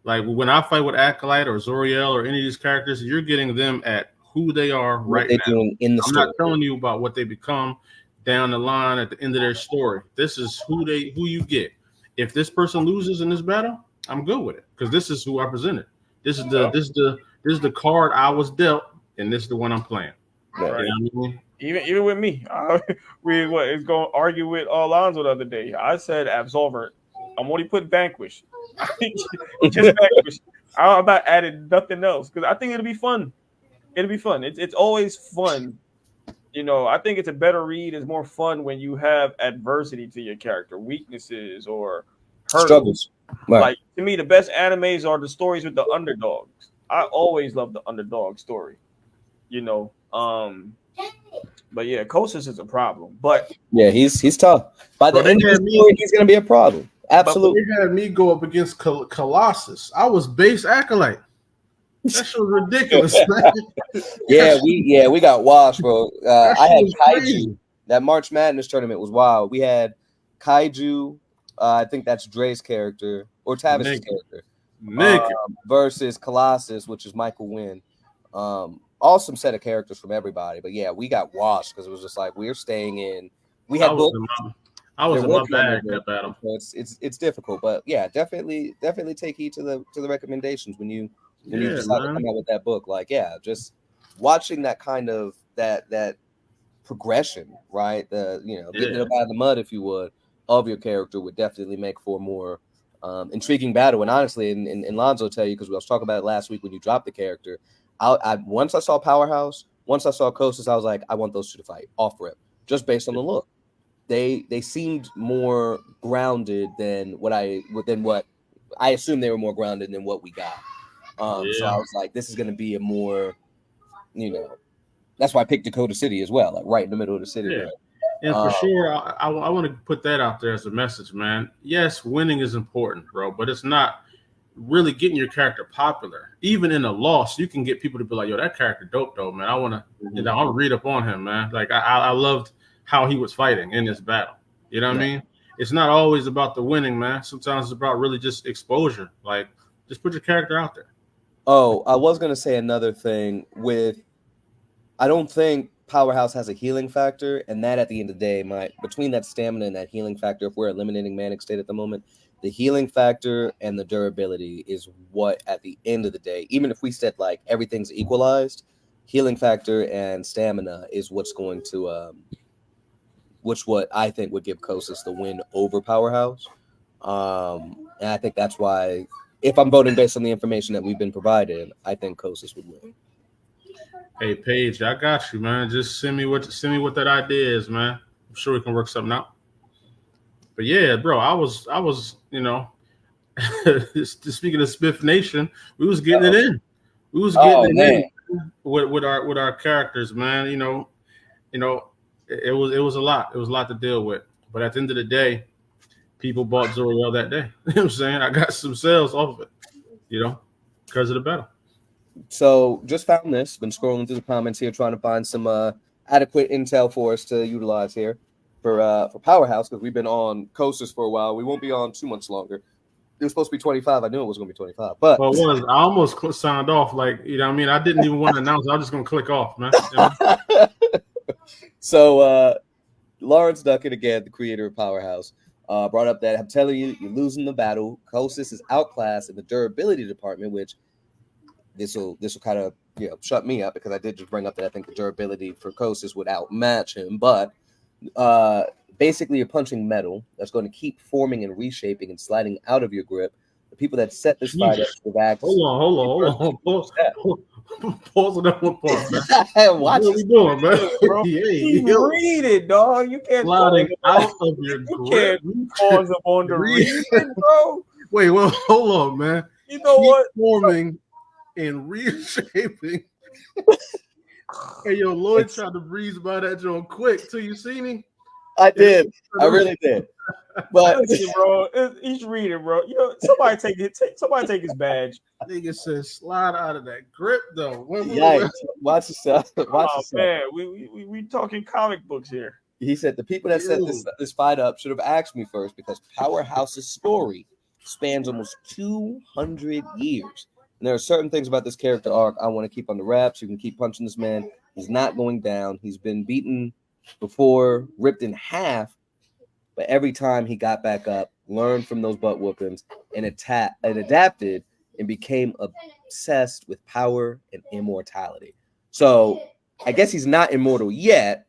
Like when I fight with Acolyte or Zoriel or any of these characters, you're getting them at who they are right now. Doing in the I'm story. Not telling you about what they become down the line at the end of their story. This is who you get. If this person loses in this battle, I'm good with it because this is who I presented. This is the card I was dealt, and this is the one I'm playing. Right. You know what I mean? Even with me, we was going to argue with Alonzo the other day. I said Absolver I'm only putting Vanquish. Just Vanquish. I'm not adding nothing else because I think it'll be fun. It'll be fun. It's always fun. I think it's a better read. It's more fun when you have adversity to your character, weaknesses or hurdles. Struggles. Right. Like to me, the best animes are the stories with the underdogs. I always love the underdog story. But yeah, Khosis is a problem. But yeah, he's tough. By the end of the story, he's gonna be a problem. Absolutely. They had me go up against Colossus. I was base acolyte. That shit was ridiculous, man. we got washed, bro. I had Kaiju. Crazy. That March Madness tournament was wild. We had Kaiju. I think that's Dre's character or Tavis's character. Versus Colossus, which is Michael Wynn. Awesome set of characters from everybody. But yeah, we got washed because it was just like we're staying in. We had books. I was in my bag that battle. So it's difficult, but yeah, definitely take heed to the recommendations when you decide to come out with that book. Like, yeah, just watching that kind of that progression, right? Getting it up out of the mud, if you would, of your character would definitely make for a more intriguing battle. And honestly, and Lonzo tell you, because we was talking about it last week when you dropped the character. I once I saw Powerhouse, once I saw Khosis, I was like, I want those two to fight off rip, just based on the look. They seemed more grounded than what I assumed they were more grounded than what we got. So I was like, this is going to be a more, that's why I picked Dakota City as well, like right in the middle of the city. Yeah. Right? And for sure, I want to put that out there as a message, man. Yes, winning is important, bro, but it's not really getting your character popular. Even in a loss, you can get people to be like, yo, that character dope, though, man. I want to, I'll read up on him, man. Like, I loved how he was fighting in this battle. You know what I mean? It's not always about the winning, man. Sometimes it's about really just exposure. Like, just put your character out there. Oh, I was going to say another thing I don't think Powerhouse has a healing factor, and that at the end of the day, between that stamina and that healing factor, if we're eliminating Manic State at the moment, the healing factor and the durability is what, at the end of the day, even if we said like everything's equalized, healing factor and stamina is what's going to, what I think would give Khosis the win over Powerhouse. And I think that's why, if I'm voting based on the information that we've been provided, I think Khosis would win. Hey, Paige, I got you, man. Just send me what that idea is, man. I'm sure we can work something out. But yeah, bro, I was, speaking of Smith Nation, we was getting it in. We was getting it in with our characters, man. It was a lot. It was a lot to deal with. But at the end of the day, people bought Zoriel that day. You know what I'm saying? I got some sales off of it, because of the battle. So just found this. Been scrolling through the comments here, trying to find some adequate intel for us to utilize here for Powerhouse, because we've been on Khosis for a while. We won't be on too much longer. It was supposed to be 25. I knew it was going to be 25, but well, it was. I almost signed off. Like, I mean, I didn't even want to announce it. I was just going to click off, man. So Lawrence Duckett, again, the creator of Powerhouse, brought up that I'm telling you, you're losing the battle. Khosis is outclassed in the durability department, which this will kind of shut me up, because I did just bring up that I think the durability for Khosis would outmatch him. But basically, you're punching metal that's going to keep forming and reshaping and sliding out of your grip. The people that set this fight up with act. Hold on. Pause on that one part, man. Watch what are we doing, man? Bro. Read it, dog. You can't sliding out of your grip. You can't pause up on the reading, bro. Wait, well, hold on, man. You know what? Forming and reshaping. Hey, yo, Lloyd tried to breeze by that joint quick till you see me. I did. I really did. But listen, bro, he's reading, bro. Somebody take his badge. Nigga says slide out of that grip, though. Yikes. Watch yourself. Man, we talking comic books here. He said the people that set this fight up should have asked me first, because Powerhouse's story spans almost 200 years. And there are certain things about this character arc I want to keep on the wraps. You can keep punching this man. He's not going down. He's been beaten before, ripped in half, but every time he got back up, learned from those butt whoopings, and adapted and became obsessed with power and immortality. So I guess he's not immortal yet,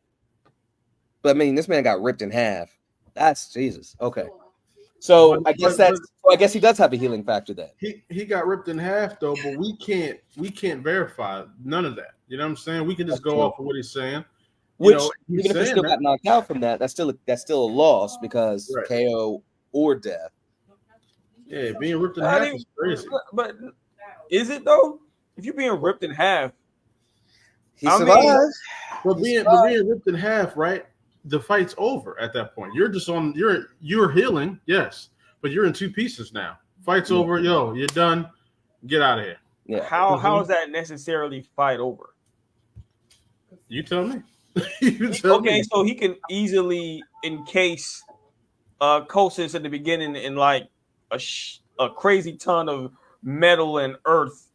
but I mean, this man got ripped in half. That's Jesus. Okay. So I guess he does have a healing factor then. He got ripped in half though, but we can't verify none of that. You know what I'm saying? We can just go off of what he's saying. Which even if he still got knocked out from that, that's still a loss because KO or death. Yeah, being ripped in half is crazy. But is it though? If you're being ripped in half, he survived. But being ripped in half, right? The fight's over at that point. You're just on. You're healing, yes, but you're in two pieces now. Fight's over. Yo, you're done. Get out of here. Yeah. How is that necessarily fight over? You tell me. So he can easily encase Khosis at the beginning in like a crazy ton of metal and earth,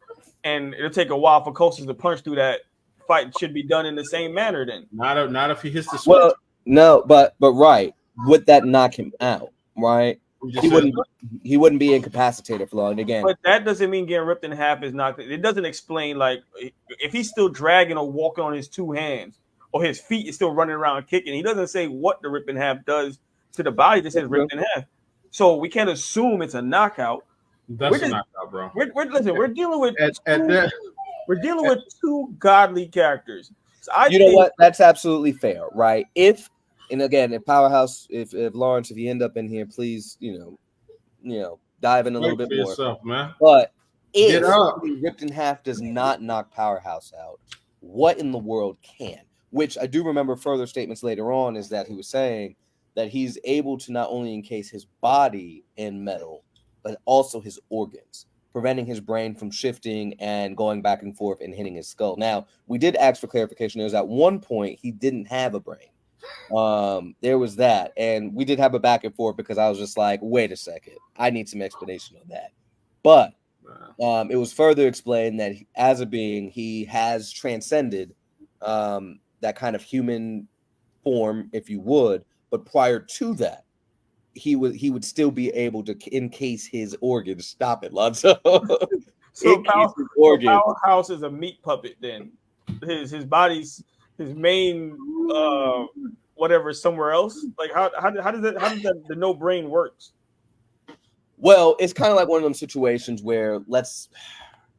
and it'll take a while for Khosis to punch through that. Fight should be done in the same manner then. Not if he hits the switch. Well, no, but right. Would that knock him out? Right? He wouldn't be incapacitated for long again. But that doesn't mean getting ripped in half is not. It doesn't explain like if he's still dragging or walking on his two hands or his feet is still running around kicking. He doesn't say what the rip in half does to the body. It just says ripped in half. So we can't assume it's a knockout. That's a knockout, bro. We're dealing with we're dealing with two godly characters. So you know what? That's absolutely fair, right? If Powerhouse, if Lawrence, if you end up in here, please, dive in a little bit more. Yourself, man. But if ripped in half does not knock Powerhouse out, what in the world can? Which I do remember further statements later on is that he was saying that he's able to not only encase his body in metal, but also his organs, preventing his brain from shifting and going back and forth and hitting his skull. Now, we did ask for clarification. There was at one point he didn't have a brain. There was that, and we did have a back and forth because I was just like, wait a second, I need some explanation on that. But it was further explained that as a being, he has transcended that kind of human form, if you would. But prior to that, he would still be able to encase his organs. Stop it, Lonzo. So Powerhouse is a meat puppet then. His body's his main whatever somewhere else. Like how does the no brain works? Well, it's kind of like one of them situations where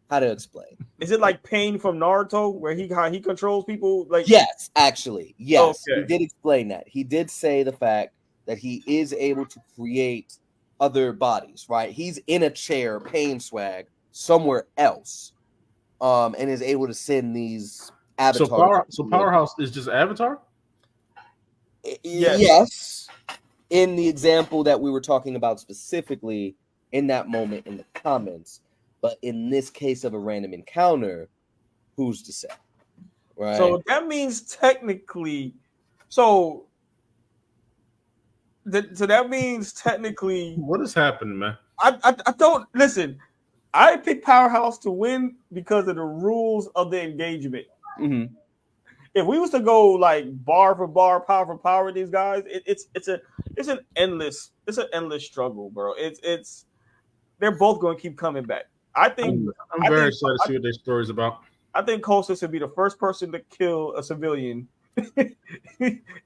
how to explain. Is it like Pain from Naruto where he controls people? Like yes, actually, yes. Okay. He did explain that. He did say the fact that he is able to create other bodies, right? He's in a chair, Pain swag, somewhere else, and is able to send these avatars. So Powerhouse is just Avatar? Yes. In the example that we were talking about specifically in that moment in the comments, but in this case of a random encounter, who's to say? Right. So that means technically, that means technically. What is happening, man? I don't listen. I picked Powerhouse to win because of the rules of the engagement. Mm-hmm. If we was to go like bar for bar, power for power, these guys, it's an endless struggle, bro. It's they're both going to keep coming back. I'm very excited to see what their story's about. I think Khosis would be the first person to kill a civilian, and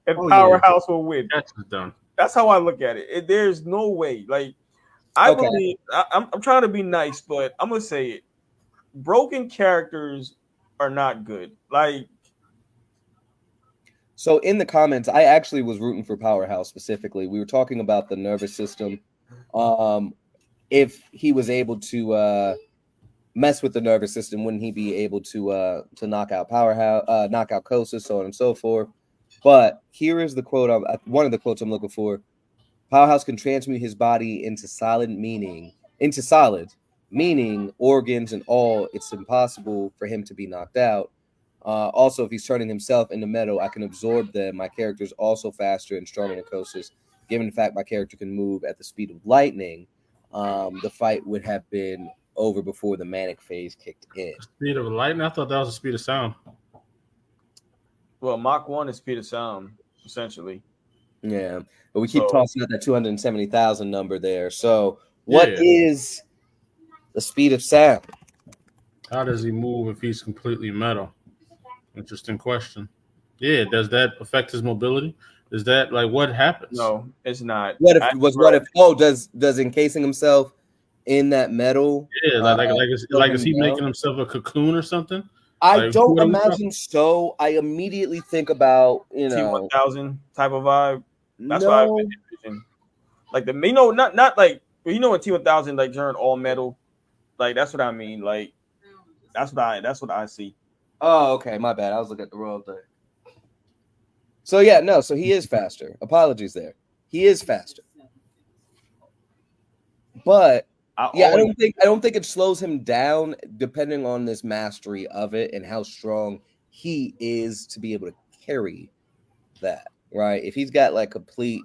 Powerhouse will win. That's done. That's how I look at it. There's no way. Like believe I'm trying to be nice, but I'm gonna say it. Broken characters are not good. Like. So in the comments, I actually was rooting for Powerhouse specifically. We were talking about the nervous system. If he was able to mess with the nervous system, wouldn't he be able to knock out Powerhouse, knock out Khosis, so on and so forth? But here is the quote. One of the quotes I'm looking for. Powerhouse can transmute his body into solid, meaning organs and all. It's impossible for him to be knocked out. Also, if he's turning himself into metal, I can absorb them. My character is also faster and stronger than Khosis. Given the fact my character can move at the speed of lightning, the fight would have been over before the manic phase kicked in. Speed of lightning? I thought that was the speed of sound. Well, Mach 1 is speed of sound, essentially. Yeah, but we keep tossing out that 270,000 number there. So what is the speed of sound? How does he move if he's completely metal? Interesting question. Yeah, does that affect his mobility? Is that like what happens? No, it's not. What if? Oh, does encasing himself in that metal? Yeah, slow is him he down? making himself a cocoon or something? I Like don't what are we talking? imagine so. I immediately think about T-1000 type of vibe. That's what I've no, envisioned. Like not like when T-1000 like turned all metal. Like that's what I mean. Like that's what I see. oh, okay, my bad. I was looking at the wrong thing. So yeah, no. So he is faster. Apologies there. He is faster, but yeah, Always, I don't think it slows him down depending on this mastery of it and how strong he is to be able to carry that. Right? If he's got like complete,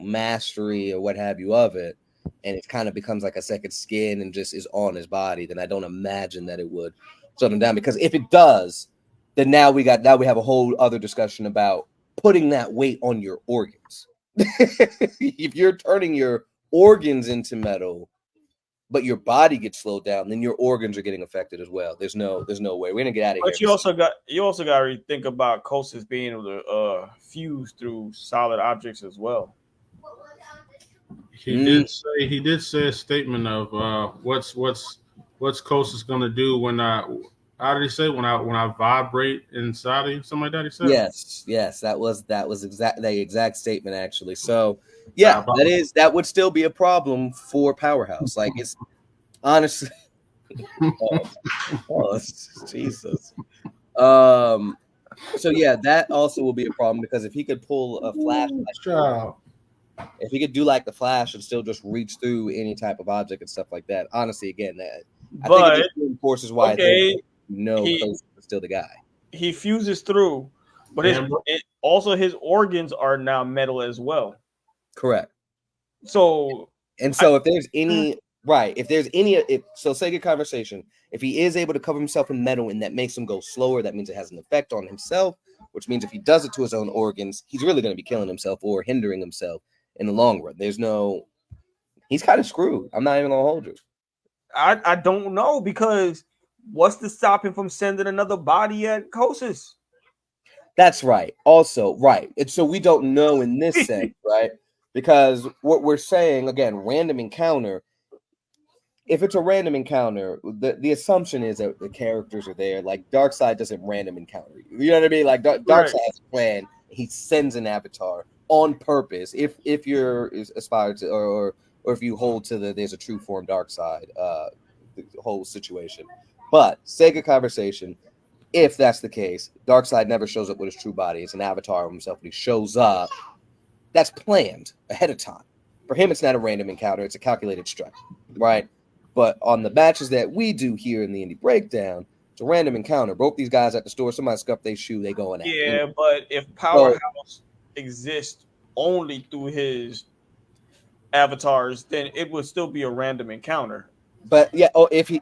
mastery or what have you of it, and it kind of becomes like a second skin and just is on his body, then I don't imagine that it would slow him down. Because if it does, then now we have a whole other discussion about putting that weight on your organs. If you're turning your organs into metal, but your body gets slowed down, then your organs are getting affected as well. There's no way. We're gonna get out of here. but you also got to think about Khosis being able to fuse through solid objects as well. He did say a statement of what's Khosis gonna do when I how did he say when I vibrate inside of you? Something like that he said. Yes, that was the exact statement actually. So yeah, that would still be a problem for Powerhouse. Like it's honestly, oh, Jesus. So yeah, that also will be a problem because if he could pull a flash, if he could do like the Flash and still just reach through any type of object and stuff like that, honestly, again, I think it just reinforces why Khosis is still the guy. He fuses through, but also his organs are now metal as well. Correct. So if there's any say good conversation, if he is able to cover himself in metal and that makes him go slower, that means it has an effect on himself, which means if he does it to his own organs, he's really going to be killing himself or hindering himself in the long run. He's kind of screwed. I'm not even gonna hold you. I don't know, because what's to stop him from sending another body at Khosis? That's right. Also, right. It's so we don't know in this sense, right? Because what we're saying, again, random encounter. If it's a random encounter, the assumption is that the characters are there. Like Darkseid doesn't random encounter you. You know what I mean? Like Darkseid has a plan. He sends an avatar on purpose. If you're aspired to, or if you hold to there's a true form Darkseid, the whole situation. But say good conversation. If that's the case, Darkseid never shows up with his true body. It's an avatar of himself. When he shows up, that's planned ahead of time. For him, it's not a random encounter. It's a calculated strike, right? But on the matches that we do here in the Indie Breakdown, it's a random encounter. Both these guys at the store, somebody scuffed their shoe, they going at it. Yeah, but if Powerhouse exists only through his avatars, then it would still be a random encounter. But yeah, if the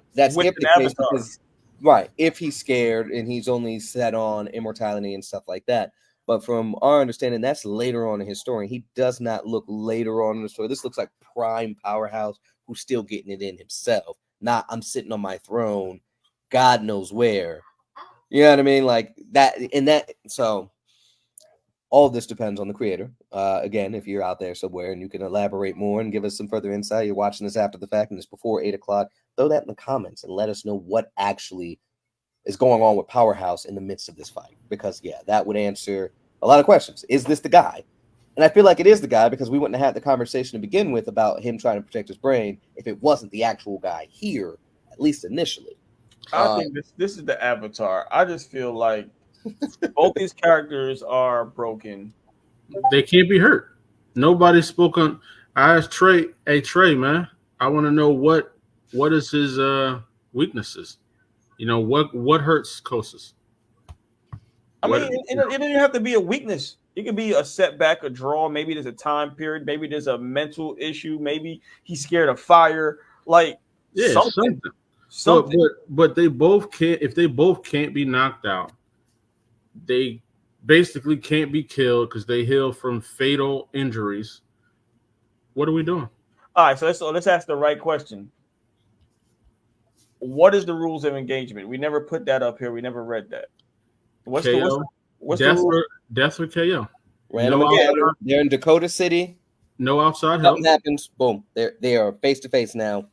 case, because right, if he's scared and he's only set on immortality and stuff like that. But from our understanding, that's later on in his story. He does not look later on in the story. This looks like prime Powerhouse who's still getting it in himself. Not I'm sitting on my throne, God knows where. You know what I mean? Like that, and that. So all of this depends on the creator. Again, if you're out there somewhere and you can elaborate more and give us some further insight, you're watching this after the fact and it's before 8:00. Throw that in the comments and let us know what actually is going on with Powerhouse in the midst of this fight. Because yeah, that would answer a lot of questions. Is this the guy? And I feel like it is the guy because we wouldn't have had the conversation to begin with about him trying to protect his brain if it wasn't the actual guy here, at least initially. I think this is the avatar. I just feel like both these characters are broken. They can't be hurt. Nobody's spoken. I asked Trey, hey Trey, man, I want to know what is his weaknesses. You know, what hurts Khosis? I mean, it doesn't have to be a weakness. It could be a setback, a draw. Maybe there's a time period. Maybe there's a mental issue. Maybe he's scared of fire. Like something. But they both can't. If they both can't be knocked out, they basically can't be killed because they heal from fatal injuries. What are we doing? All right, so let's ask the right question. What is the rules of engagement? We never put that up here. We never read that. What's the What's the rule? Death or KO. Random encounter. They're in Dakota City. No outside help. Something happens. Boom. They are face to face now.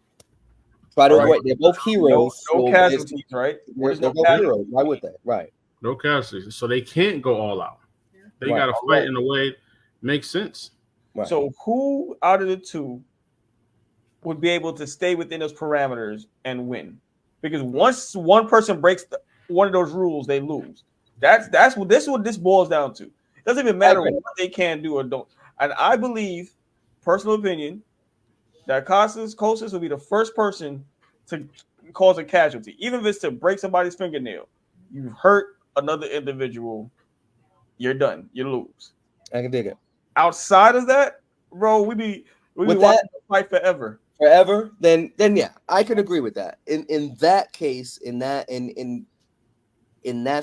Try to avoid. They're both heroes. No casualties, right? They're both heroes. Why would they? Right. No casualties. So they can't go all out. They got to fight in a way that makes sense. Right. So who out of the two would be able to stay within those parameters and win? Because once one person breaks one of those rules, they lose. That's what this boils down to. It doesn't even matter what they can do or don't. And I believe, personal opinion, that Khosis will be the first person to cause a casualty, even if it's to break somebody's fingernail. You've hurt another individual, you're done. You lose. I can dig it. Outside of that, bro, we be watching the fight forever. Forever, then yeah, I can agree with that. In that case, in that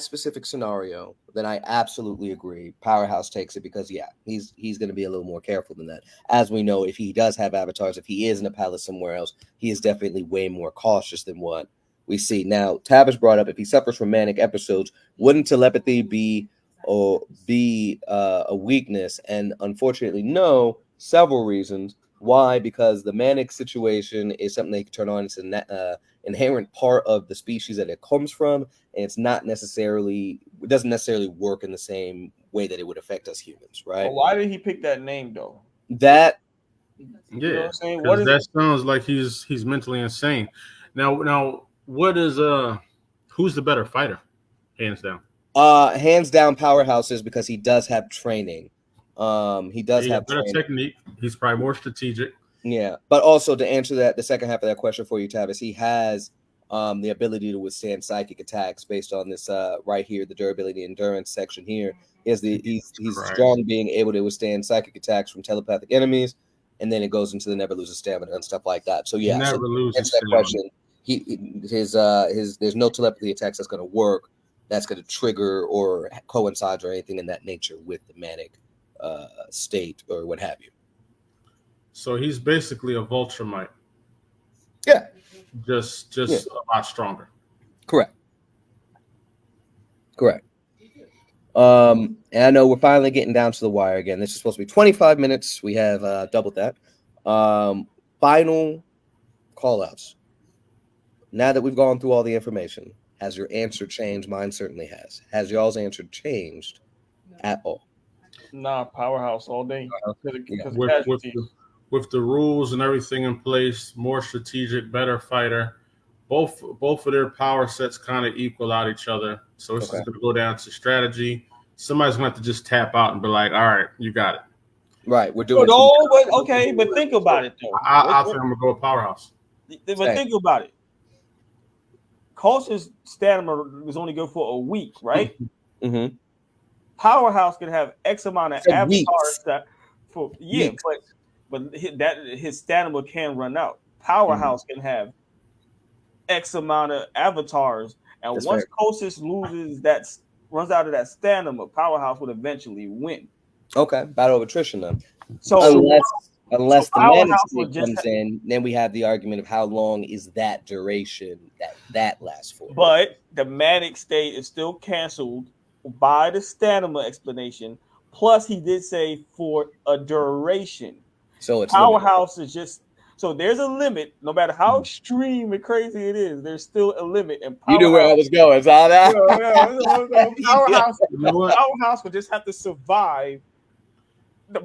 specific scenario, then I absolutely agree. Powerhouse takes it because he's going to be a little more careful than that. As we know, if he does have avatars, if he is in a palace somewhere else, he is definitely way more cautious than what we see now. Tavish brought up if he suffers from manic episodes, wouldn't telepathy be a weakness? And unfortunately, no. Several reasons. Why? Because the manic situation is something they can turn on. It's an inherent part of the species that it comes from, and it doesn't necessarily work in the same way that it would affect us humans, right? Well, why did he pick that name though? That you know what I'm saying? What that sounds like he's mentally insane. Now, what is who's the better fighter, hands down? Hands down, Powerhouse is because he does have training. He does have better technique. He's probably more strategic. Yeah, but also to answer the second half of that question for you, Tavis, he has the ability to withstand psychic attacks based on this right here, the durability endurance section here. He's strong, being able to withstand psychic attacks from telepathic enemies, and then it goes into the never loses stamina and stuff like that. So yeah, never loses that question. There's no telepathy attacks that's going to work. That's going to trigger or coincide or anything in that nature with the manic state or what have you. So he's basically a Vultramite. Yeah. Just a lot stronger. Correct. And I know we're finally getting down to the wire again. This is supposed to be 25 minutes. We have doubled that. Final call-outs. Now that we've gone through all the information, has your answer changed? Mine certainly has. Has y'all's answer changed at all? Nah, Powerhouse all day. With the rules and everything in place, more strategic, better fighter. Both of their power sets kind of equal out each other. So it's just going to go down to strategy. Somebody's going to have to just tap out and be like, all right, you got it. Right. We're doing but think about it, though. I think I'm going to go with Powerhouse. But think about it. Khosis' stamina was only good for a week, right? Mm-hmm. Powerhouse could have X amount of avatars weeks. but his stamina can run out. Powerhouse can have X amount of avatars, and That's once fair. Khosis runs out of that stamina, Powerhouse would eventually win. Okay, battle of attrition then. So unless the manic state comes in, then we have the argument of how long is that duration that lasts for. But the manic state is still canceled by the stamina explanation. Plus, he did say for a duration. So it's Powerhouse is just there's a limit. No matter how extreme and crazy it is, there's still a limit. And you knew where I was going, saw that? Powerhouse would just have to survive the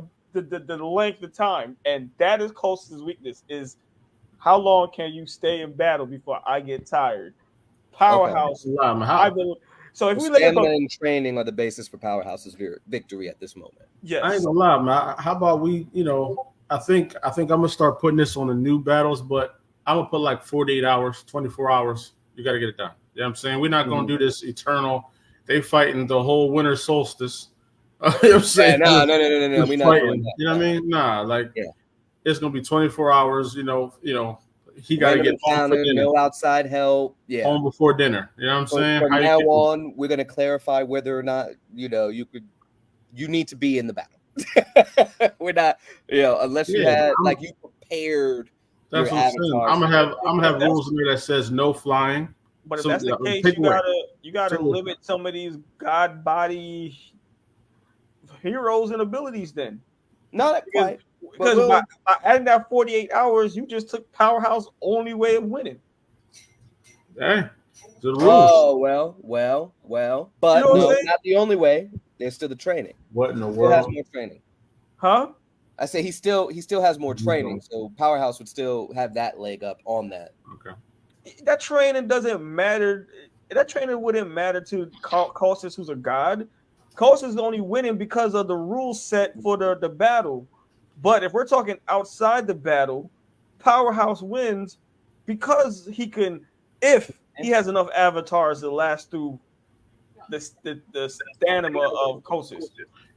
length of time, and that is Khosis' weakness. Is how long can you stay in battle before I get tired? Powerhouse. Okay. So if we look at and training are the basis for Powerhouse's victory at this moment. Yes. I ain't gonna lie, man. How about we? I think I'm gonna start putting this on the new battles, but I'm gonna put like 48 hours, 24 hours. You got to get it done. You know what I'm saying? We're not gonna do this eternal. They fighting the whole winter solstice. You know what I'm saying? No. We're not doing that. You know what I mean? Nah, it's gonna be 24 hours. He got to get home for dinner. No outside help. Yeah, home before dinner. You know what I'm saying? From now on, we're gonna clarify whether or not you need to be in the battle. We're not, unless you had you prepared. That's what I'm saying. I'm gonna have rules in there that says no flying. But if that's the case, You got to True. limit some of these god body heroes and abilities then. Not quite. Because we'll- by adding that 48 hours, you just took Powerhouse only way of winning. Hey, the rules. Oh well. But You know what I'm no, saying? not the only way. There's still the training. What in the Still has world? more training. Huh? I say he still has more Mhm. training, so Powerhouse would still have that leg up on that. Okay. That training doesn't matter. That training wouldn't matter to Khosis, who's a god. Khosis is only winning because of the rule set for the battle. But if we're talking outside the battle, Powerhouse wins because he can, if he has enough avatars to last through the stamina of Khosis.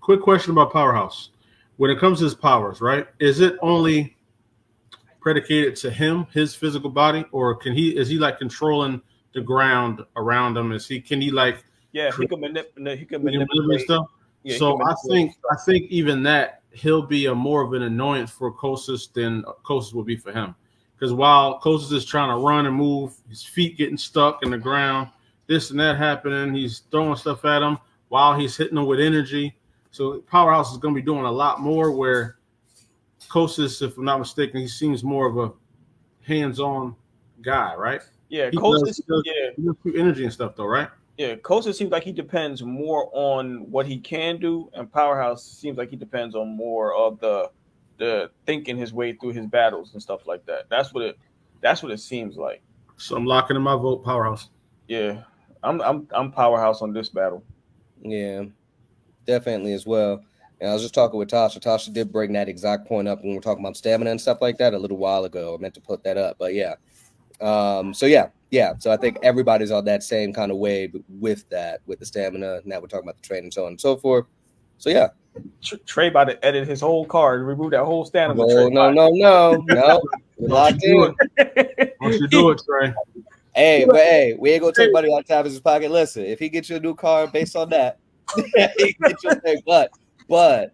Quick question about Powerhouse. When it comes to his powers, right? Is it only predicated to him, his physical body, or is he like controlling the ground around him? Can he like He can manipulate. He can manipulate manipulate stuff? Yeah, So I think even that he'll be a more of an annoyance for Khosis than Khosis will be for him. Because while Khosis is trying to run and move, his feet getting stuck in the ground, this and that happening, he's throwing stuff at him while he's hitting them with energy. So Powerhouse is going to be doing a lot more. Where Khosis, if I'm not mistaken, he seems more of a hands-on guy, right? Yeah, He Khosis. does energy and stuff, though, right? Yeah, Khosis seems like he depends more on what he can do, and Powerhouse seems like he depends on more of the thinking his way through his battles and stuff like that. That's what it seems like. So I'm locking in my vote, Powerhouse. Yeah, I'm Powerhouse on this battle. Yeah, definitely as well. And I was just talking with Tasha. Tasha did bring that exact point up when we were talking about stamina and stuff like that a little while ago. I meant to put that up, but yeah. So I think everybody's on that same kind of wave with that, with the stamina. Now we're talking about the training, so on and so forth. So yeah. Trey about to edit his whole card, remove that whole stamina. Oh, no. We're locked in. Why don't you do it, Trey? Hey, we ain't gonna take money out of his pocket. Listen, if he gets you a new car based on that, he can get you a thing. But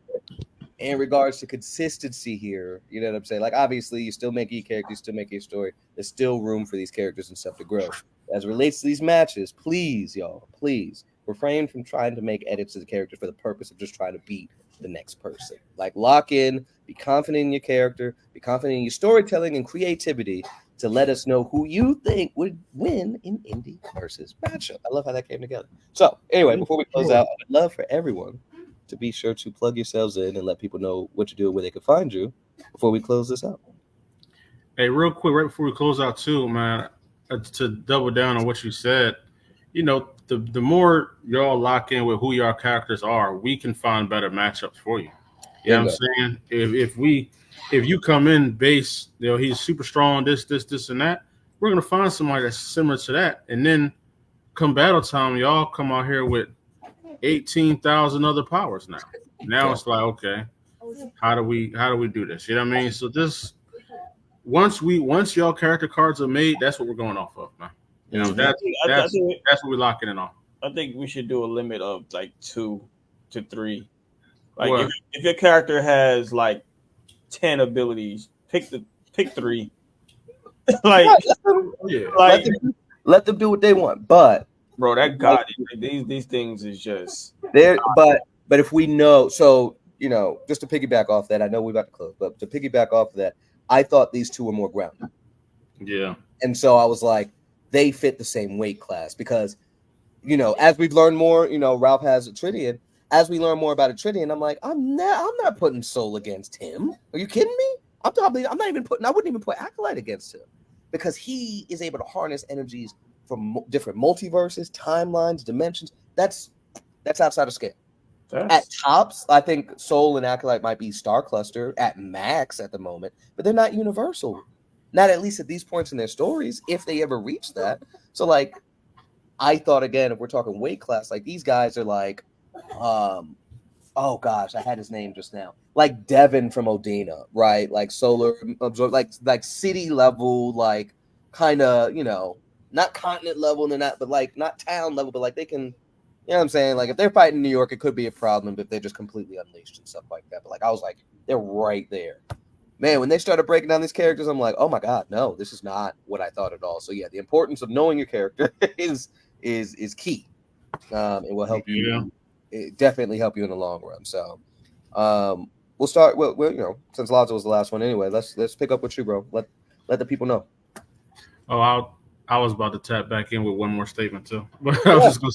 in regards to consistency here, you know what I'm saying? Like, obviously, you still make characters, you still make your story. There's still room for these characters and stuff to grow. As it relates to these matches, please, y'all, refrain from trying to make edits to the characters for the purpose of just trying to beat the next person. Like, lock in, be confident in your character, be confident in your storytelling and creativity to let us know who you think would win in indie versus matchup. I love how that came together. So, anyway, before we close out, I'd love for everyone to be sure to plug yourselves in and let people know what you do, where they can find you before we close this out. Hey, real quick, right before we close out too, man, to double down on what you said, you know, the more y'all lock in with who your characters are, we can find better matchups for you. You know what I'm saying? If you come in base, you know, he's super strong, this, and that, we're gonna find somebody that's similar to that. And then come battle time, y'all come out here with 18,000 other powers now. Now it's like, okay, how do we do this? You know what I mean? So this once y'all character cards are made, that's what we're going off of, man. You know, that's what we're locking in on. I think we should do a limit of like 2 to 3. Like if your character has like 10 abilities, pick 3. Let them do what they want. But bro, that god, these things is just there. But if we know, so you know, just to piggyback off that, I know we're about to close, but to piggyback off of that, I thought these two were more grounded. Yeah. And so I was like, they fit the same weight class because, you know, as we've learned more, you know, Ralph has a Tridian. As we learn more about a Tridian, I'm like, I'm not putting Soul against him. Are you kidding me? I wouldn't even put Acolyte against him because he is able to harness energies from different multiverses, timelines, dimensions. That's outside of scale. At tops, I think Soul and Acolyte might be Star Cluster at max at the moment, but they're not universal. Not at least at these points in their stories, if they ever reach that. So, like, I thought, again, if we're talking weight class, like, these guys are like, oh, gosh, I had his name just now. Like Devin from Odina, right? Like, solar, like city level, like, kind of, you know, not continent level, and not, but, like, not town level, but, like, they can, you know what I'm saying? Like, if they're fighting New York, it could be a problem if they're just completely unleashed and stuff like that. But, like, I was like, they're right there. Man, when they started breaking down these characters, I'm like, oh my God, no, this is not what I thought at all. So yeah, the importance of knowing your character is is key. It will help you. Yeah. It definitely help you in the long run. So, we'll start. Well, since Lonzo was the last one anyway, let's pick up with you, bro. Let the people know. Oh, I was about to tap back in with one more statement too, but I was just gonna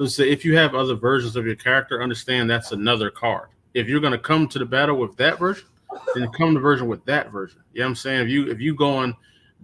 say, if you have other versions of your character, understand that's another card. If you're gonna come to the battle with that version, then come to the version with that version. You know what I'm saying? If you going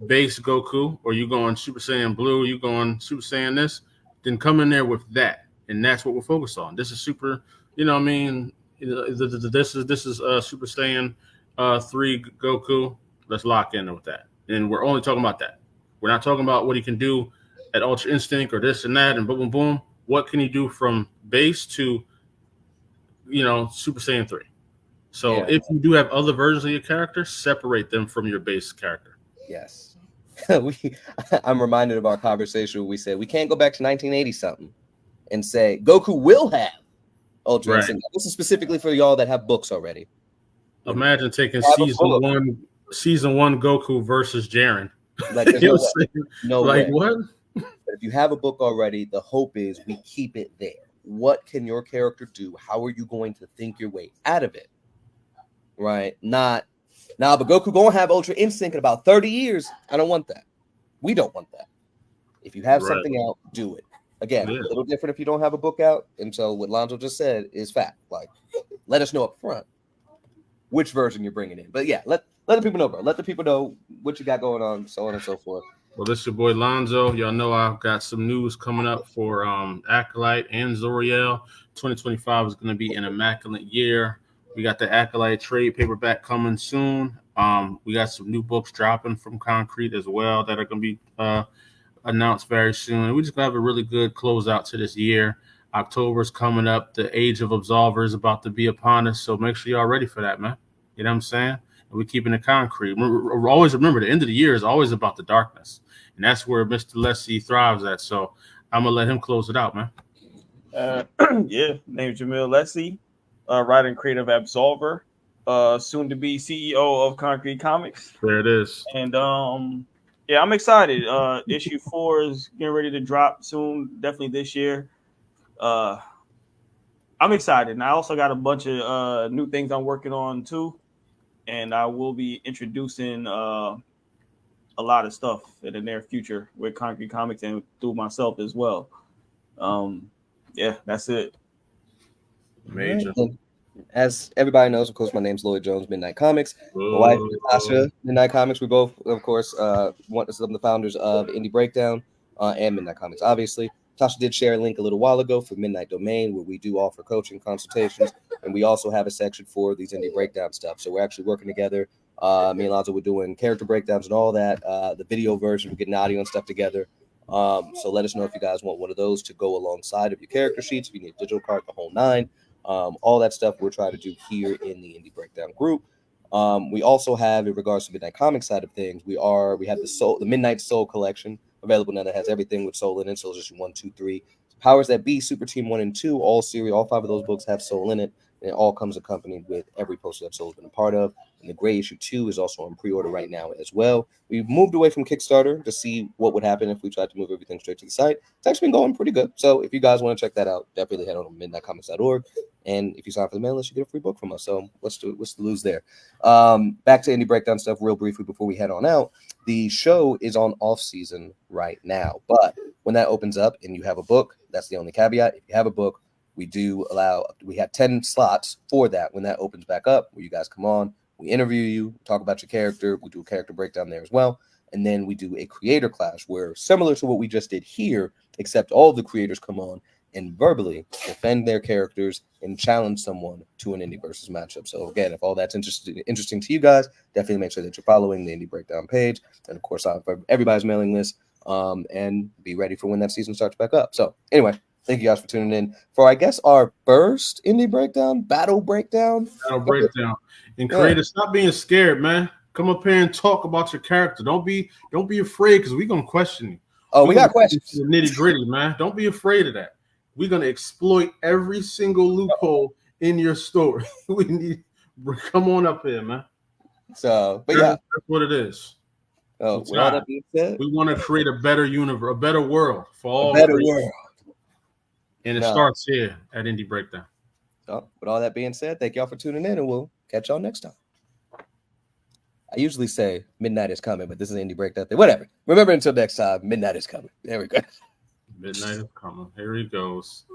base Goku or you going Super Saiyan Blue, you going Super Saiyan this, then come in there with that, and that's what we're focused on. This is super. You know what I mean? This is Super Saiyan 3 Goku. Let's lock in with that, and we're only talking about that. We're not talking about what he can do at Ultra Instinct or this and that and boom, boom, boom. What can he do from base to, Super Saiyan 3? So if you do have other versions of your character, separate them from your base character. Yes. I'm reminded of our conversation where we said we can't go back to 1980 something and say Goku will have Ultra Instinct. This is specifically for y'all that have books already. Imagine taking season one Goku versus Jiren. Like, what? But if you have a book already, the hope is we keep it there. What can your character do? How are you going to think your way out of it? Right? But Goku gonna have Ultra Instinct in about 30 years. I don't want that. We don't want that. If you have something out, do it. Again, a little different if you don't have a book out. And so what Lonzo just said is fact. Like, let us know up front which version you're bringing in. But yeah, let the people know, bro. Let the people know what you got going on, so on and so forth. Well, this is your boy Lonzo. Y'all know I've got some news coming up for Acolyte and Zoriel. 2025 is going to be an immaculate year. We got the Acolyte trade paperback coming soon. We got some new books dropping from Concrete as well that are going to be announced very soon. And we're just going to have a really good closeout to this year. October's coming up. The Age of Absolver is about to be upon us. So make sure y'all ready for that, man. You know what I'm saying? And we're keeping it concrete. Always remember, the end of the year is always about the darkness. And that's where Mr. Leslie thrives at. So I'm going to let him close it out, man. Name's Jamil Leslie, writer and creator of Absolver, soon to be CEO of Concrete Comics. There it is. And I'm excited. Issue 4 is getting ready to drop soon, definitely this year. I'm excited. And I also got a bunch of new things I'm working on too. And I will be introducing a lot of stuff in the near future with Concrete Comics and through myself as well. That's it. Major. As everybody knows, of course, my name's Lloyd Jones, Midnight Comics. My wife, Natasha, Midnight Comics. We both, of course, some of the founders of Indie Breakdown and Midnight Comics, obviously. Tasha did share a link a little while ago for Midnight Domain, where we do offer coaching consultations, and we also have a section for these indie breakdown stuff. So we're actually working together. Me and Lonzo were doing character breakdowns and all that. The video version, we're getting audio and stuff together. So let us know if you guys want one of those to go alongside of your character sheets. If you need a digital card, the whole nine. All that stuff we're trying to do here in the Indie Breakdown group. We also have, in regards to Midnight Comics side of things, we have the Midnight Soul collection available now that has everything with Soul in it. Soul Edition 1, 2, 3. Powers That Be, Super Team 1 and 2, all 5 of those books have Soul in it. And it all comes accompanied with every poster that Soul's been a part of. And the Gray issue 2 is also on pre-order right now as well. We've moved away from Kickstarter to see what would happen if we tried to move everything straight to the site. It's actually been going pretty good. So if you guys want to check that out, definitely head on to midnightcomics.org. And if you sign up for the mailing list, you get a free book from us. So what's to lose there? Back to Indie Breakdown stuff real briefly before we head on out. The show is on off season right now. But when that opens up and you have a book, that's the only caveat. If you have a book, we have 10 slots for that when that opens back up, where you guys come on, we interview you, talk about your character, we do a character breakdown there as well. And then we do a creator clash where, similar to what we just did here, except all the creators come on and verbally defend their characters and challenge someone to an Indie versus matchup. So again, if all that's interesting to you guys, definitely make sure that you're following the Indie Breakdown page. And of course, for everybody's mailing list, and be ready for when that season starts back up. So anyway, thank you guys for tuning in for, I guess, our first Indie Breakdown, Battle Breakdown. And creators, stop being scared, man. Come up here and talk about your character. Don't be afraid, because we're gonna question you. Oh, we got questions. Nitty gritty, man. Don't be afraid of that. We're gonna exploit every single loophole in your story. Come on up here, man. So, but that's what it is. With all that being said, we want to create a better universe, a better world for all. A better world. And it starts here at Indie Breakdown. With all that being said, thank y'all for tuning in, and we'll catch y'all next time. I usually say midnight is coming, but this is Indie Breakdown thing. Whatever. Remember, until next time, midnight is coming. There we go. Midnight is coming. Here he goes.